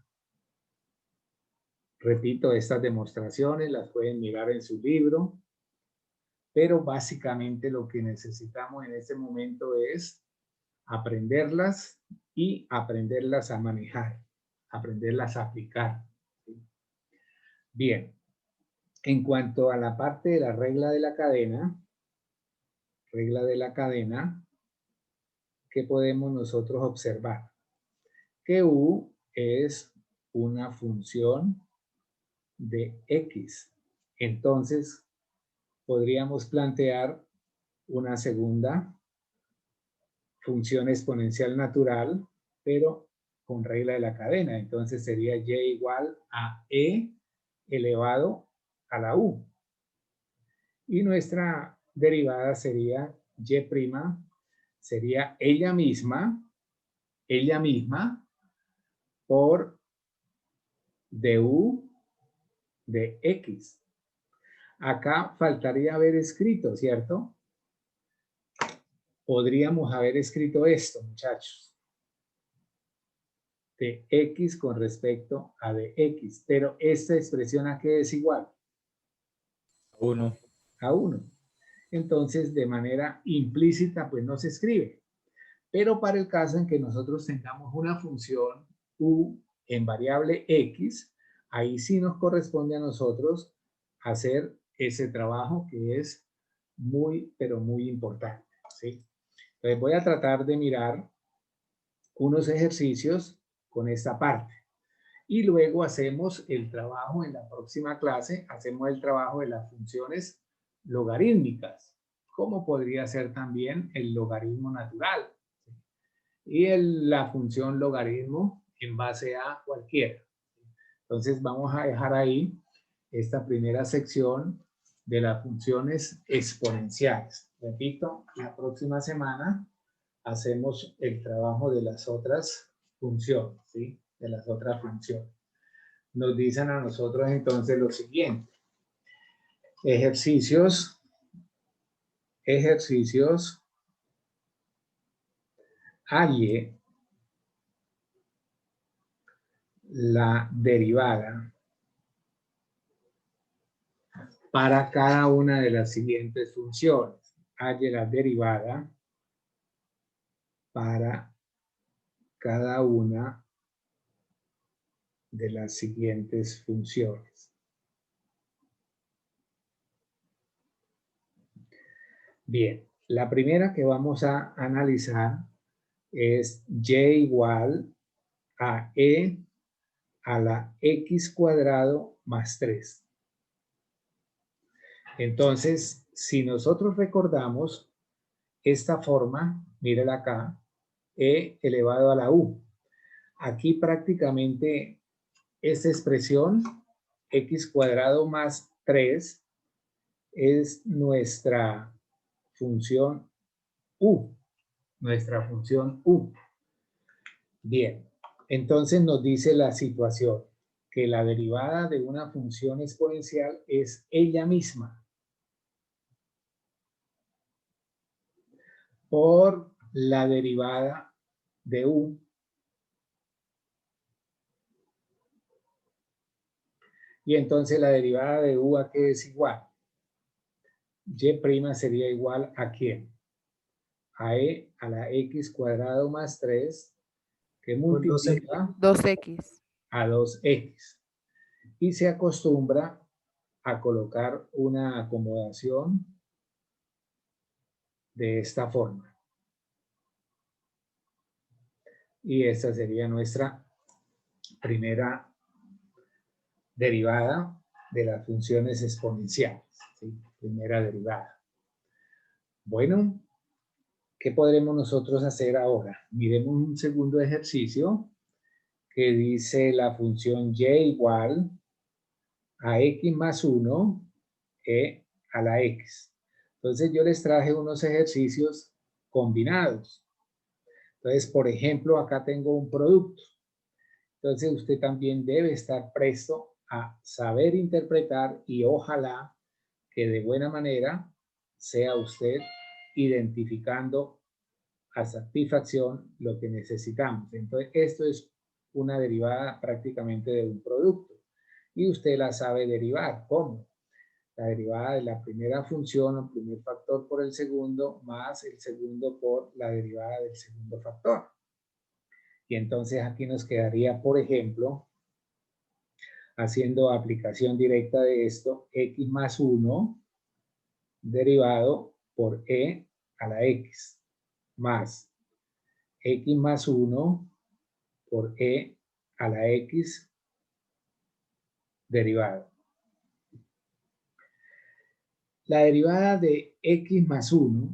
Speaker 1: Repito, estas demostraciones las pueden mirar en su libro, pero básicamente lo que necesitamos en este momento es aprenderlas y aprenderlas a manejar, aprenderlas a aplicar. Bien, en cuanto a la parte de la regla de la cadena, ¿qué podemos nosotros observar? Que u es una función de x. Entonces, podríamos plantear una segunda función exponencial natural, pero con regla de la cadena. Entonces sería y igual a e elevado a la u. Y nuestra derivada sería y', sería ella misma por du de x. Acá faltaría haber escrito, ¿cierto? Podríamos haber escrito esto, muchachos. De x con respecto a de x. Pero esta expresión, ¿a qué es igual?
Speaker 3: 1.
Speaker 1: A 1. Entonces, de manera implícita, pues no se escribe. Pero para el caso en que nosotros tengamos una función u en variable x, ahí sí nos corresponde a nosotros hacer ese trabajo que es muy, pero muy importante, ¿sí? Entonces voy a tratar de mirar unos ejercicios con esta parte. Y luego hacemos el trabajo en la próxima clase, hacemos el trabajo de las funciones logarítmicas, como podría ser también el logaritmo natural y la función logaritmo en base a cualquiera. Entonces vamos a dejar ahí esta primera sección de las funciones exponenciales. Repito, la próxima semana hacemos el trabajo de las otras funciones, ¿sí? De las otras funciones. Nos dicen a nosotros entonces lo siguiente. Ejercicios halle la derivada para cada una de las siguientes funciones. Halle la derivada para cada una de las siguientes funciones. Bien, la primera que vamos a analizar es y igual a e a la x cuadrado más 3. Entonces, si nosotros recordamos esta forma, mírala acá, e elevado a la u. Aquí prácticamente esta expresión x cuadrado más 3 es nuestra función u. Nuestra función u. Bien, entonces nos dice la situación que la derivada de una función exponencial es ella misma por la derivada de u. Y entonces la derivada de u a qué es igual. Y' sería igual a ¿quién? A e a la x cuadrado más 3 que multiplica
Speaker 6: 2x.
Speaker 1: a 2x. Y se acostumbra a colocar una acomodación de esta forma. Y esta sería nuestra primera derivada de las funciones exponenciales, ¿sí? Primera derivada. Bueno, ¿qué podremos nosotros hacer ahora? Miremos un segundo ejercicio que dice la función y igual a x más 1 e a la x. Entonces yo les traje unos ejercicios combinados. Entonces, por ejemplo, acá tengo un producto. Entonces usted también debe estar presto a saber interpretar y ojalá que de buena manera sea usted identificando a satisfacción lo que necesitamos. Entonces, esto es una derivada prácticamente de un producto y usted la sabe derivar. ¿Cómo? La derivada de la primera función o primer factor por el segundo más el segundo por la derivada del segundo factor. Y entonces aquí nos quedaría, por ejemplo, haciendo aplicación directa de esto, x más 1 derivado por e a la x más x más 1 por e a la x derivado. La derivada de x más 1,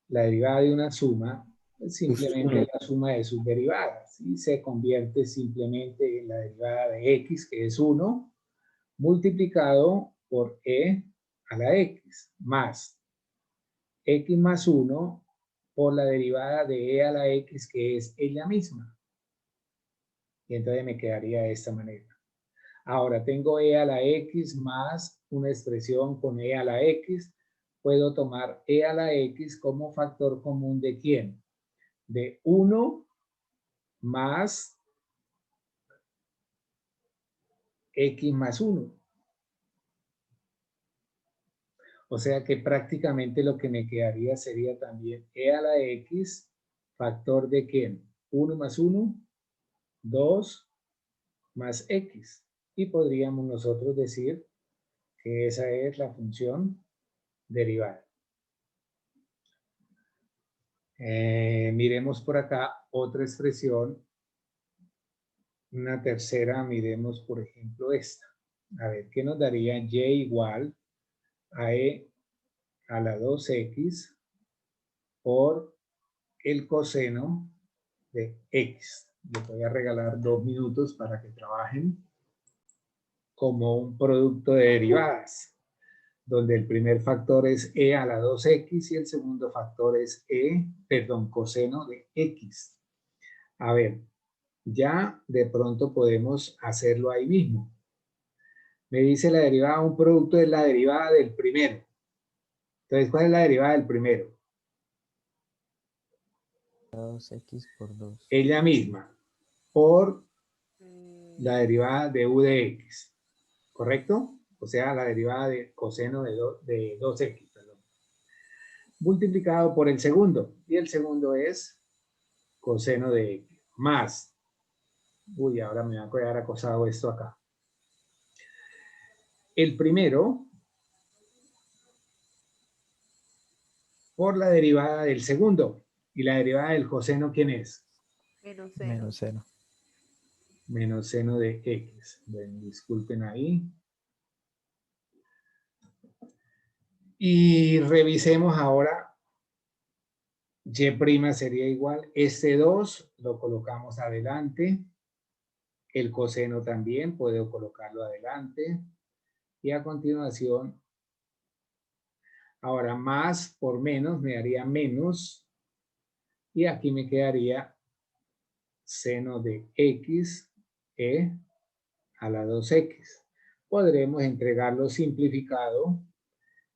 Speaker 1: la derivada de una suma, es simplemente la suma de sus derivadas. Y se convierte simplemente en la derivada de x, que es 1, multiplicado por e a la x, más x más 1 por la derivada de e a la x, que es ella misma. Y entonces me quedaría de esta manera. Ahora tengo e a la x más una expresión con e a la x. Puedo tomar e a la x como factor común de ¿quién? De 1 más x más 1. O sea que prácticamente lo que me quedaría sería también e a la x, factor de ¿quién? 1 más 1, 2 más x. Y podríamos nosotros decir que esa es la función derivada. Miremos por acá otra expresión. Una tercera, miremos por ejemplo esta. A ver, ¿qué nos daría y igual a e a la 2x por el coseno de x? Les voy a regalar 2 minutos para que trabajen como un producto de derivadas, donde el primer factor es e a la 2x y el segundo factor es coseno de x. A ver, ya de pronto podemos hacerlo ahí mismo. Me dice la derivada, un producto es la derivada del primero. Entonces, ¿cuál es la derivada del primero?
Speaker 6: 2x por 2.
Speaker 1: Ella misma, por la derivada de u de x. ¿Correcto? O sea, la derivada de coseno de 2x. Perdón. Multiplicado por el segundo. Y el segundo es coseno de x. Más. Uy, ahora me va a quedar acosado esto acá. El primero por la derivada del segundo. ¿Y la derivada del coseno quién es?
Speaker 5: Menos
Speaker 6: Menos 0.
Speaker 1: Menos seno de x. Bueno, disculpen ahí. Y revisemos ahora. Y' sería igual. Este 2 lo colocamos adelante. El coseno también puedo colocarlo adelante. Y a continuación, ahora más por menos me daría menos. Y aquí me quedaría seno de x a la 2x. Podremos entregarlo simplificado,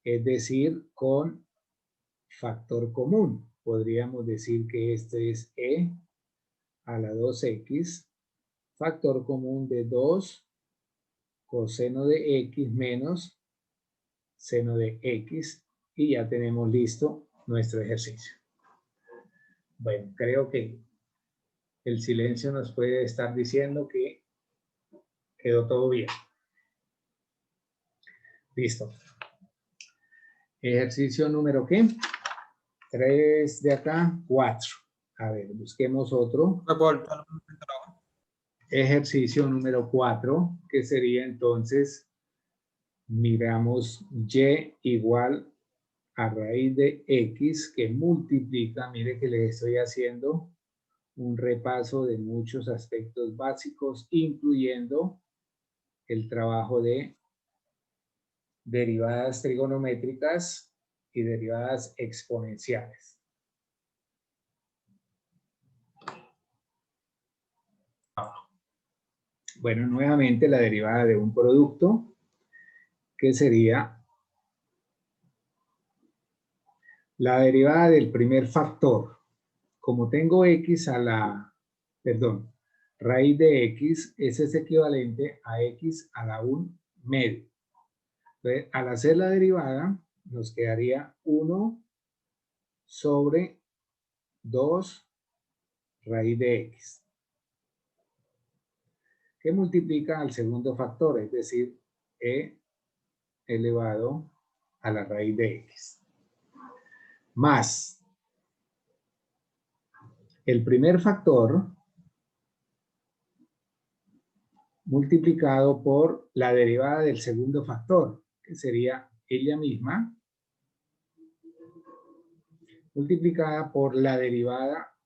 Speaker 1: es decir, con factor común. Podríamos decir que este es e a la 2x, factor común de 2 coseno de x menos seno de x, y ya tenemos listo nuestro ejercicio. Bueno, creo que el silencio nos puede estar diciendo que quedó todo bien. Listo. Ejercicio número ¿qué? 3 de acá, 4. A ver, busquemos otro. Ejercicio número 4, que sería entonces, miramos y igual a raíz de x que multiplica, mire que les estoy haciendo un repaso de muchos aspectos básicos, incluyendo el trabajo de derivadas trigonométricas y derivadas exponenciales. Bueno, nuevamente la derivada de un producto, que sería la derivada del primer factor. Como tengo x a la, perdón, raíz de x, ese es equivalente a x a la 1 medio. Entonces, al hacer la derivada, nos quedaría 1 sobre 2 raíz de x, que multiplica al segundo factor, es decir, e elevado a la raíz de x, más el primer factor multiplicado por la derivada del segundo factor, que sería ella misma, multiplicada por la derivada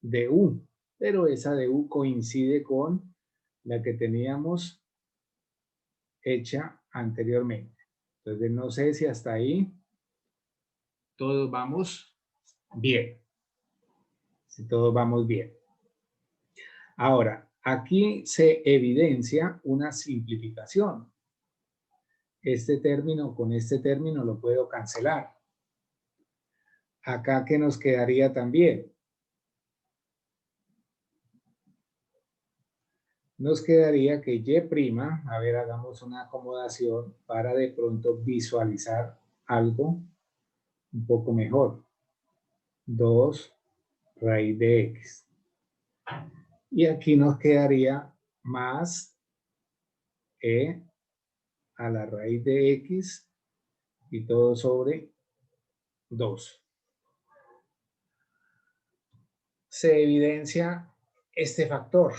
Speaker 1: de u, pero esa de u coincide con la que teníamos hecha anteriormente. Entonces no sé si hasta ahí todos vamos bien. Si todos vamos bien. Ahora, aquí se evidencia una simplificación. Este término con este término lo puedo cancelar. Acá, ¿qué nos quedaría también? Nos quedaría que y', a ver, hagamos una acomodación para de pronto visualizar algo un poco mejor. 2 raíz de x. Y aquí nos quedaría más e a la raíz de x y todo sobre 2. Se evidencia este factor.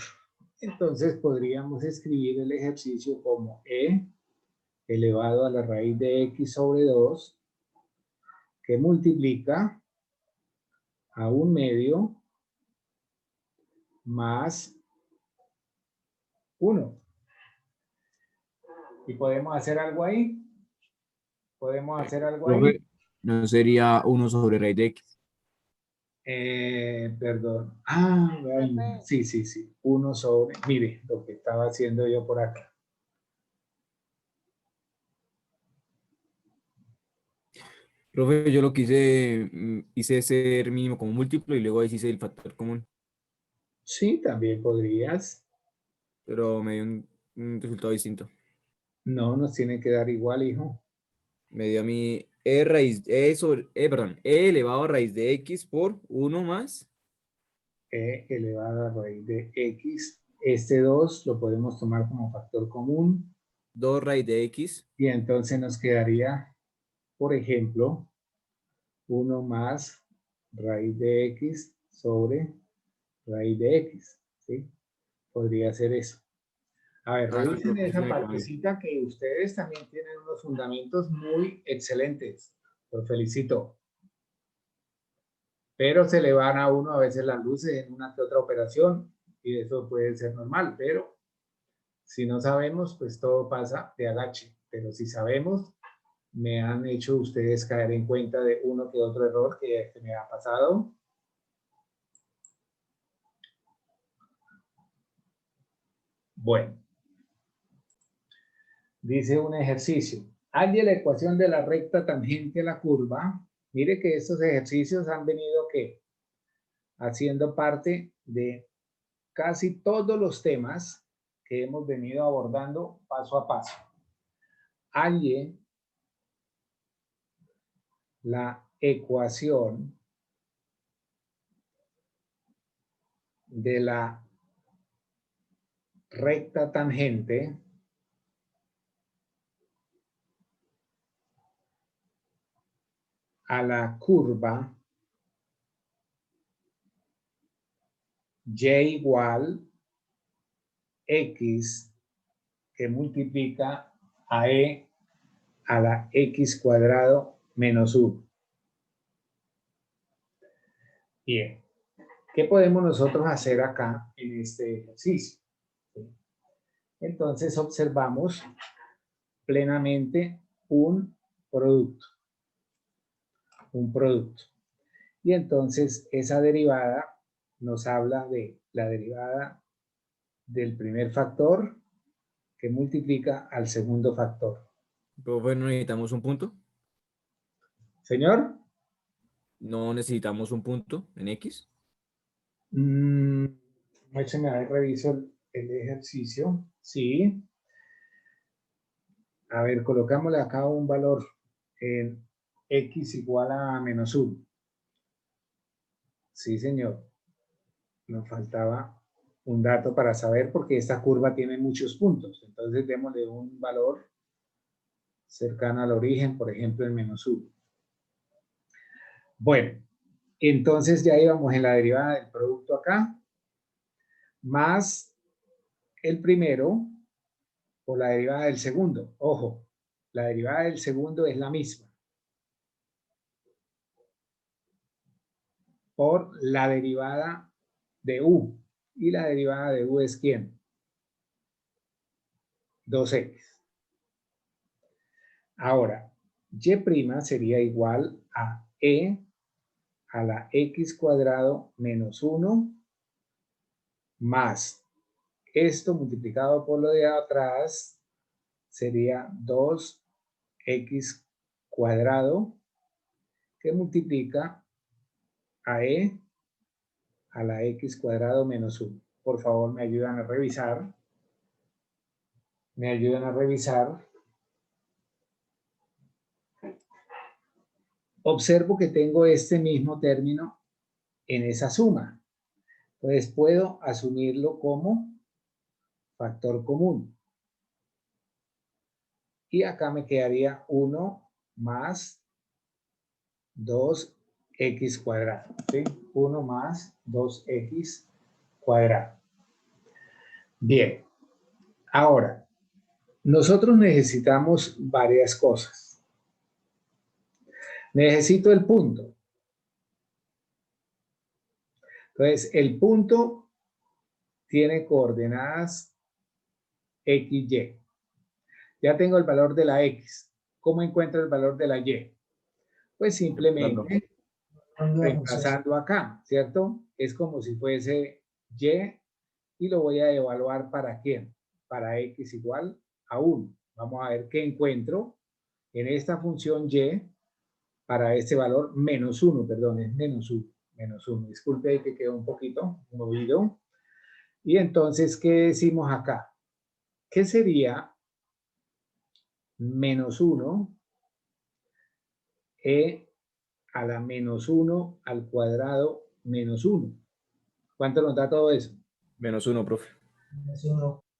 Speaker 1: Entonces podríamos escribir el ejercicio como e elevado a la raíz de x sobre 2, que multiplica a 1 medio más 1. ¿Y podemos hacer algo ahí? ¿Podemos hacer algo ahí?
Speaker 3: Profe, no sería 1 sobre raíz de x.
Speaker 1: Perdón. Ah, bueno, sí. 1 sobre, mire, lo que estaba haciendo yo por acá.
Speaker 3: Profe, yo lo que hice, hice ser mínimo como múltiplo y luego hice el factor común,
Speaker 1: Sí, también podrías.
Speaker 3: pero me dio un resultado distinto.
Speaker 1: No, nos tiene que dar igual, hijo.
Speaker 3: Me dio a mí e raíz, perdón, e elevado a raíz de x por 1 más.
Speaker 1: E elevado a raíz de x. Este 2 lo podemos tomar como factor común.
Speaker 3: 2 raíz de x.
Speaker 1: Y entonces nos quedaría, por ejemplo, 1 más raíz de x sobre raíz de x. ¿Sí? Podría ser eso. A ver,
Speaker 3: Ah, sí,
Speaker 1: revisen
Speaker 3: profe, sí
Speaker 1: esa
Speaker 3: me quedó bien.
Speaker 1: partecita que ustedes también tienen unos fundamentos muy excelentes. Los felicito. Pero se le van a uno a veces las luces en una que otra operación y eso puede ser normal, pero si no sabemos, pues todo pasa de agache. Pero si sabemos, me han hecho ustedes caer en cuenta de uno que otro error que me ha pasado. Bueno, dice un ejercicio. Halle la ecuación de la recta tangente a la curva. Mire que estos ejercicios han venido ¿qué? Haciendo parte de casi todos los temas que hemos venido abordando paso a paso. Halle la ecuación de la recta tangente a la curva y igual x que multiplica a e a la x cuadrado menos 1. Bien, ¿qué podemos nosotros hacer acá en este ejercicio? Entonces observamos plenamente un producto. Y entonces esa derivada nos habla de la derivada del primer factor que multiplica al segundo factor.
Speaker 3: Profe, ¿no necesitamos un punto?
Speaker 1: ¿Señor?
Speaker 3: ¿No necesitamos un punto en X?
Speaker 1: Déjeme a ver, reviso el ejercicio. Sí. A ver, colocámosle acá un valor en x igual a menos 1. Sí, señor. Nos faltaba un dato para saber porque esta curva tiene muchos puntos. Entonces démosle un valor cercano al origen, por ejemplo, en menos 1. Bueno, entonces ya íbamos en la derivada del producto acá, más el primero por la derivada del segundo. Ojo, la derivada del segundo es la misma. Por la derivada de u. ¿Y la derivada de u es quién? 2x. Ahora, y' sería igual a e a la x cuadrado menos 1 más esto multiplicado por lo de atrás sería 2x cuadrado que multiplica a e a la x cuadrado menos 1. Por favor, me ayudan a revisar. Me ayudan a revisar. Observo que tengo este mismo término en esa suma. Entonces puedo asumirlo como factor común. Y acá me quedaría 1 más 2x cuadrado. ¿Sí? 1 más 2x cuadrado. Bien. Ahora, nosotros necesitamos varias cosas. Necesito el punto. Entonces, el punto tiene coordenadas x, y. Ya tengo el valor de la x. ¿Cómo encuentro el valor de la y? Pues simplemente reemplazando acá, ¿cierto? Es como si fuese y lo voy a evaluar ¿para quién? Para x igual a 1. Vamos a ver qué encuentro en esta función y para este valor menos 1, perdón, es menos 1. Menos 1. Disculpe ahí que quedó un poquito movido. Y entonces, ¿qué decimos acá? ¿Qué sería menos 1 e a la menos 1 al cuadrado menos 1? ¿Cuánto nos da todo eso?
Speaker 3: Menos 1, profe.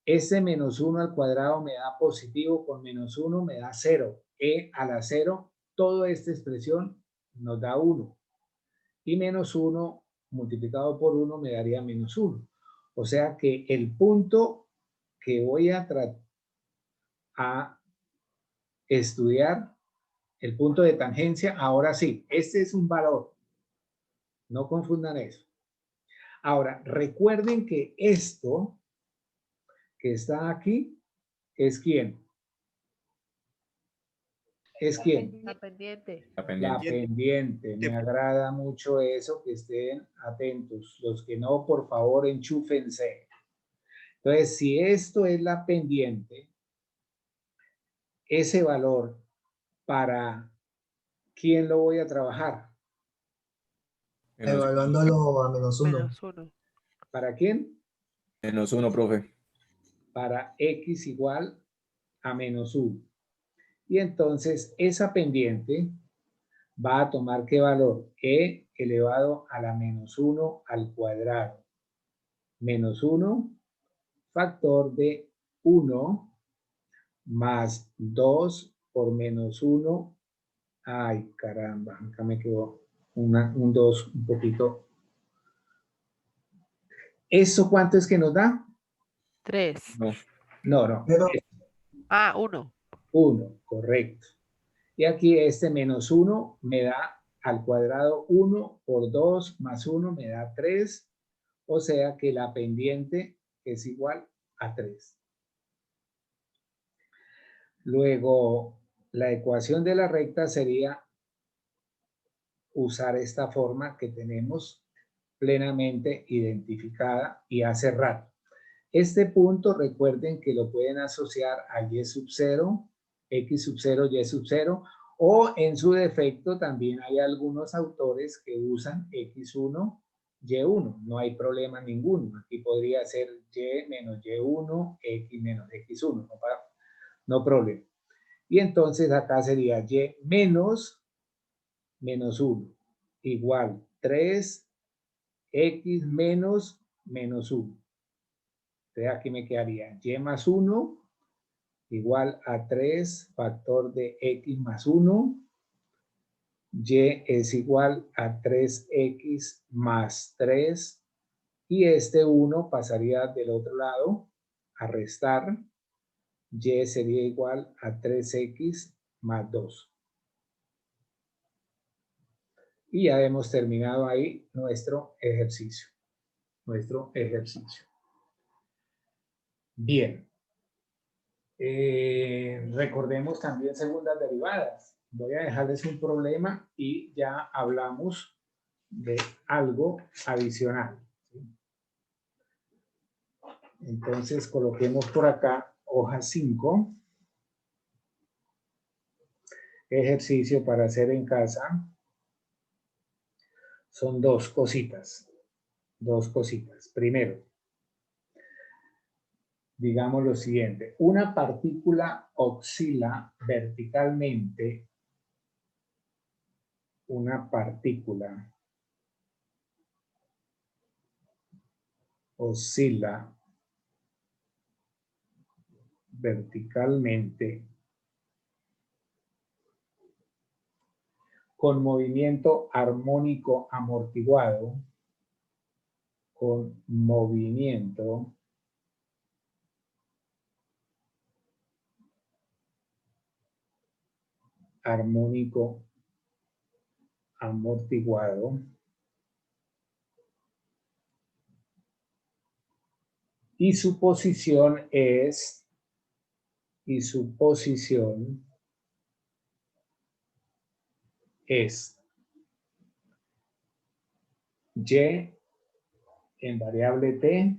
Speaker 1: Este menos 1 al cuadrado me da positivo, con menos 1 me da 0. E a la 0, toda esta expresión nos da 1. Y menos 1 multiplicado por 1 me daría menos 1. O sea que el punto que voy a estudiar, el punto de tangencia, ahora sí, este es un valor. No confundan eso. Ahora, recuerden que esto que está aquí es ¿quién? ¿Es quién?
Speaker 5: La pendiente.
Speaker 3: La
Speaker 1: La
Speaker 3: pendiente.
Speaker 1: pendiente. Me agrada mucho eso, que estén atentos. Los que no, por favor, enchúfense. Entonces, si esto es la pendiente, ese valor, ¿para quién lo voy a trabajar?
Speaker 3: Menos,
Speaker 2: Evaluándolo a menos 1.
Speaker 5: Menos 1.
Speaker 1: ¿Para quién?
Speaker 3: menos 1, profe.
Speaker 1: Para x igual a menos 1. Y entonces, esa pendiente va a tomar ¿qué valor? E elevado a la menos 1 al cuadrado. Menos 1, factor de 1, más 2 por menos 1. Ay, caramba, acá me quedó un 2 un poquito. ¿Eso cuánto es que nos da?
Speaker 7: 3.
Speaker 3: No.
Speaker 1: No.
Speaker 2: Pero
Speaker 7: 1.
Speaker 1: 1, correcto. Y aquí este menos 1 me da al cuadrado 1 por 2 más 1 me da 3. O sea que la pendiente es igual a 3. Luego, la ecuación de la recta sería usar esta forma que tenemos plenamente identificada y hace rato. Este punto, recuerden que lo pueden asociar a y sub 0, x sub 0, y sub 0, o en su defecto también hay algunos autores que usan x1, y1. No hay problema ninguno. Aquí podría ser y menos y1, x menos x1. No problema. Y entonces acá sería y menos 1 igual 3 x menos 1. Entonces aquí me quedaría y más 1 igual a 3 factor de x más 1. Y es igual a 3x más 3. Y este 1 pasaría del otro lado a restar. Y sería igual a 3x más 2. Y ya hemos terminado ahí nuestro ejercicio. Bien. Recordemos también segundas derivadas. Voy a dejarles un problema y ya hablamos de algo adicional. Entonces coloquemos por acá hoja 5. Ejercicio para hacer en casa. Son dos cositas. Primero, digamos lo siguiente. Una partícula oscila verticalmente. Una partícula oscila verticalmente con movimiento armónico amortiguado, con movimiento armónico amortiguado, y su posición es, y en variable t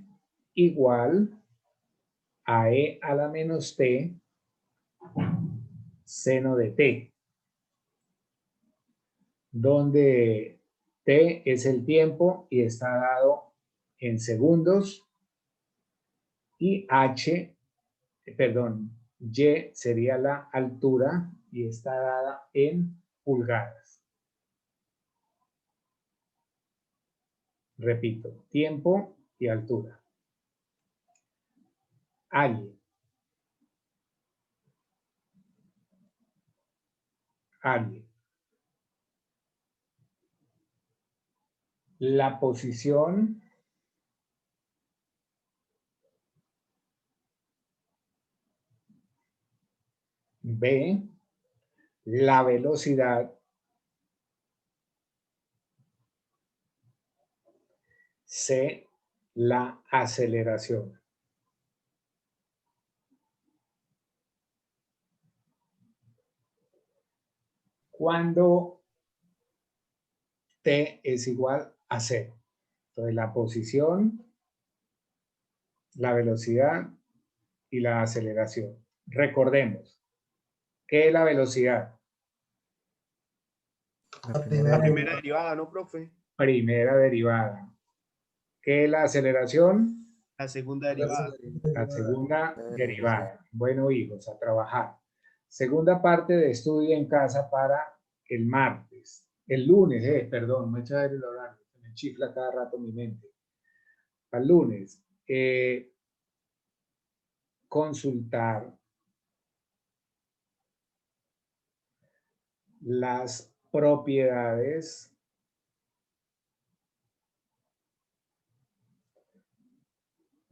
Speaker 1: igual a e a la menos t seno de t, donde t es el tiempo y está dado en segundos, y y sería la altura y está dada en pulgadas. Repito, tiempo y altura. Hay la posición B, la velocidad C, la aceleración. Cuando t es igual a 0. Entonces la posición, la velocidad y la aceleración. Recordemos, ¿qué es la velocidad?
Speaker 2: la primera
Speaker 8: Primera derivada, ¿no, profe?
Speaker 1: Primera derivada. ¿Qué es la aceleración?
Speaker 8: La segunda derivada.
Speaker 1: La segunda derivada. Bueno, hijos, a trabajar. Segunda parte de estudio en casa para el martes. El lunes, perdón, me echa el horario. Me chifla cada rato mi mente. Al lunes. Consultar las propiedades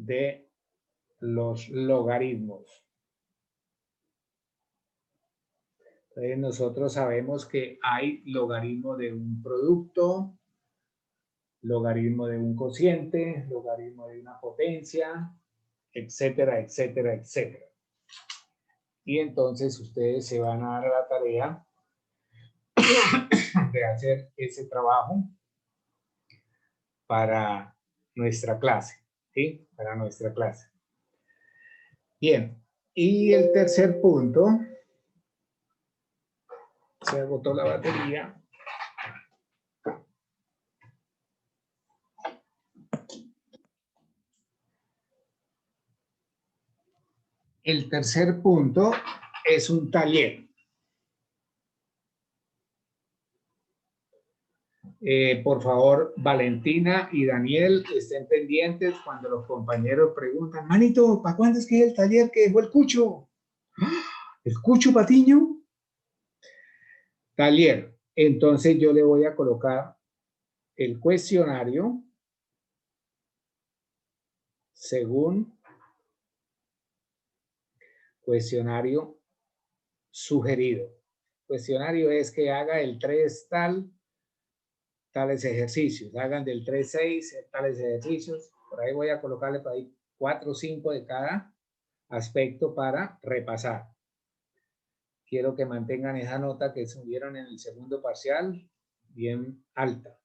Speaker 1: de los logaritmos. Entonces nosotros sabemos que hay logaritmo de un producto, logaritmo de un cociente, logaritmo de una potencia, etcétera, etcétera, etcétera. Y entonces ustedes se van a dar la tarea de hacer ese trabajo para nuestra clase, ¿sí? Para nuestra clase. Bien, y el tercer punto, se agotó la batería. El tercer punto es un taller. Por favor, Valentina y Daniel, estén pendientes cuando los compañeros preguntan, manito, ¿para cuándo es que es el taller que dejó el Cucho? ¿El Cucho Patiño? Taller. Entonces yo le voy a colocar el cuestionario según cuestionario sugerido. Cuestionario es que haga el 3 tales ejercicios, hagan del 3-6 tales ejercicios. Por ahí voy a colocarle para ahí 4 o 5 de cada aspecto para repasar. Quiero que mantengan esa nota que subieron en el segundo parcial bien alta.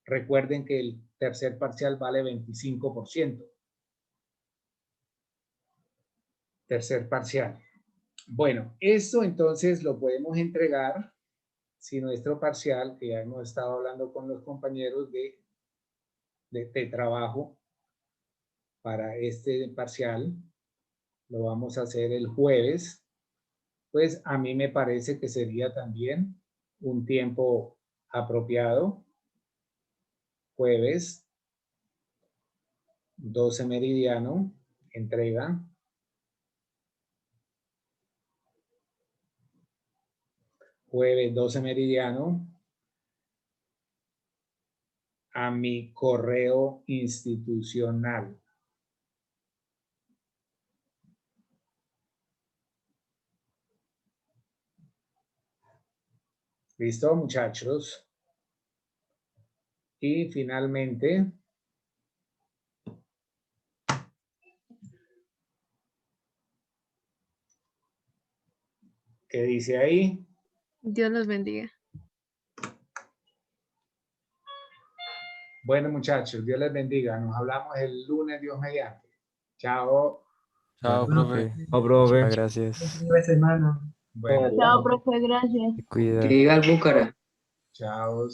Speaker 1: Recuerden que el tercer parcial vale 25%. Tercer parcial. Bueno, esto entonces lo podemos entregar si nuestro parcial, que ya hemos estado hablando con los compañeros de trabajo para este parcial, lo vamos a hacer el jueves, pues a mí me parece que sería también un tiempo apropiado. Jueves, 12 meridiano, entrega. Jueves 12 meridiano a mi correo institucional. ¿Listo, muchachos? Y finalmente, ¿qué dice ahí?
Speaker 9: Dios los bendiga.
Speaker 1: Bueno, muchachos, Dios les bendiga. Nos hablamos el lunes, Dios mediante. Chao.
Speaker 6: Chao,
Speaker 2: Bueno,
Speaker 6: profe.
Speaker 3: Oh, profe.
Speaker 6: Muchas gracias.
Speaker 2: Buen semana.
Speaker 1: Bueno,
Speaker 5: Chao, profe, gracias.
Speaker 6: Se cuida.
Speaker 10: Que diga el Búcara.
Speaker 1: chao.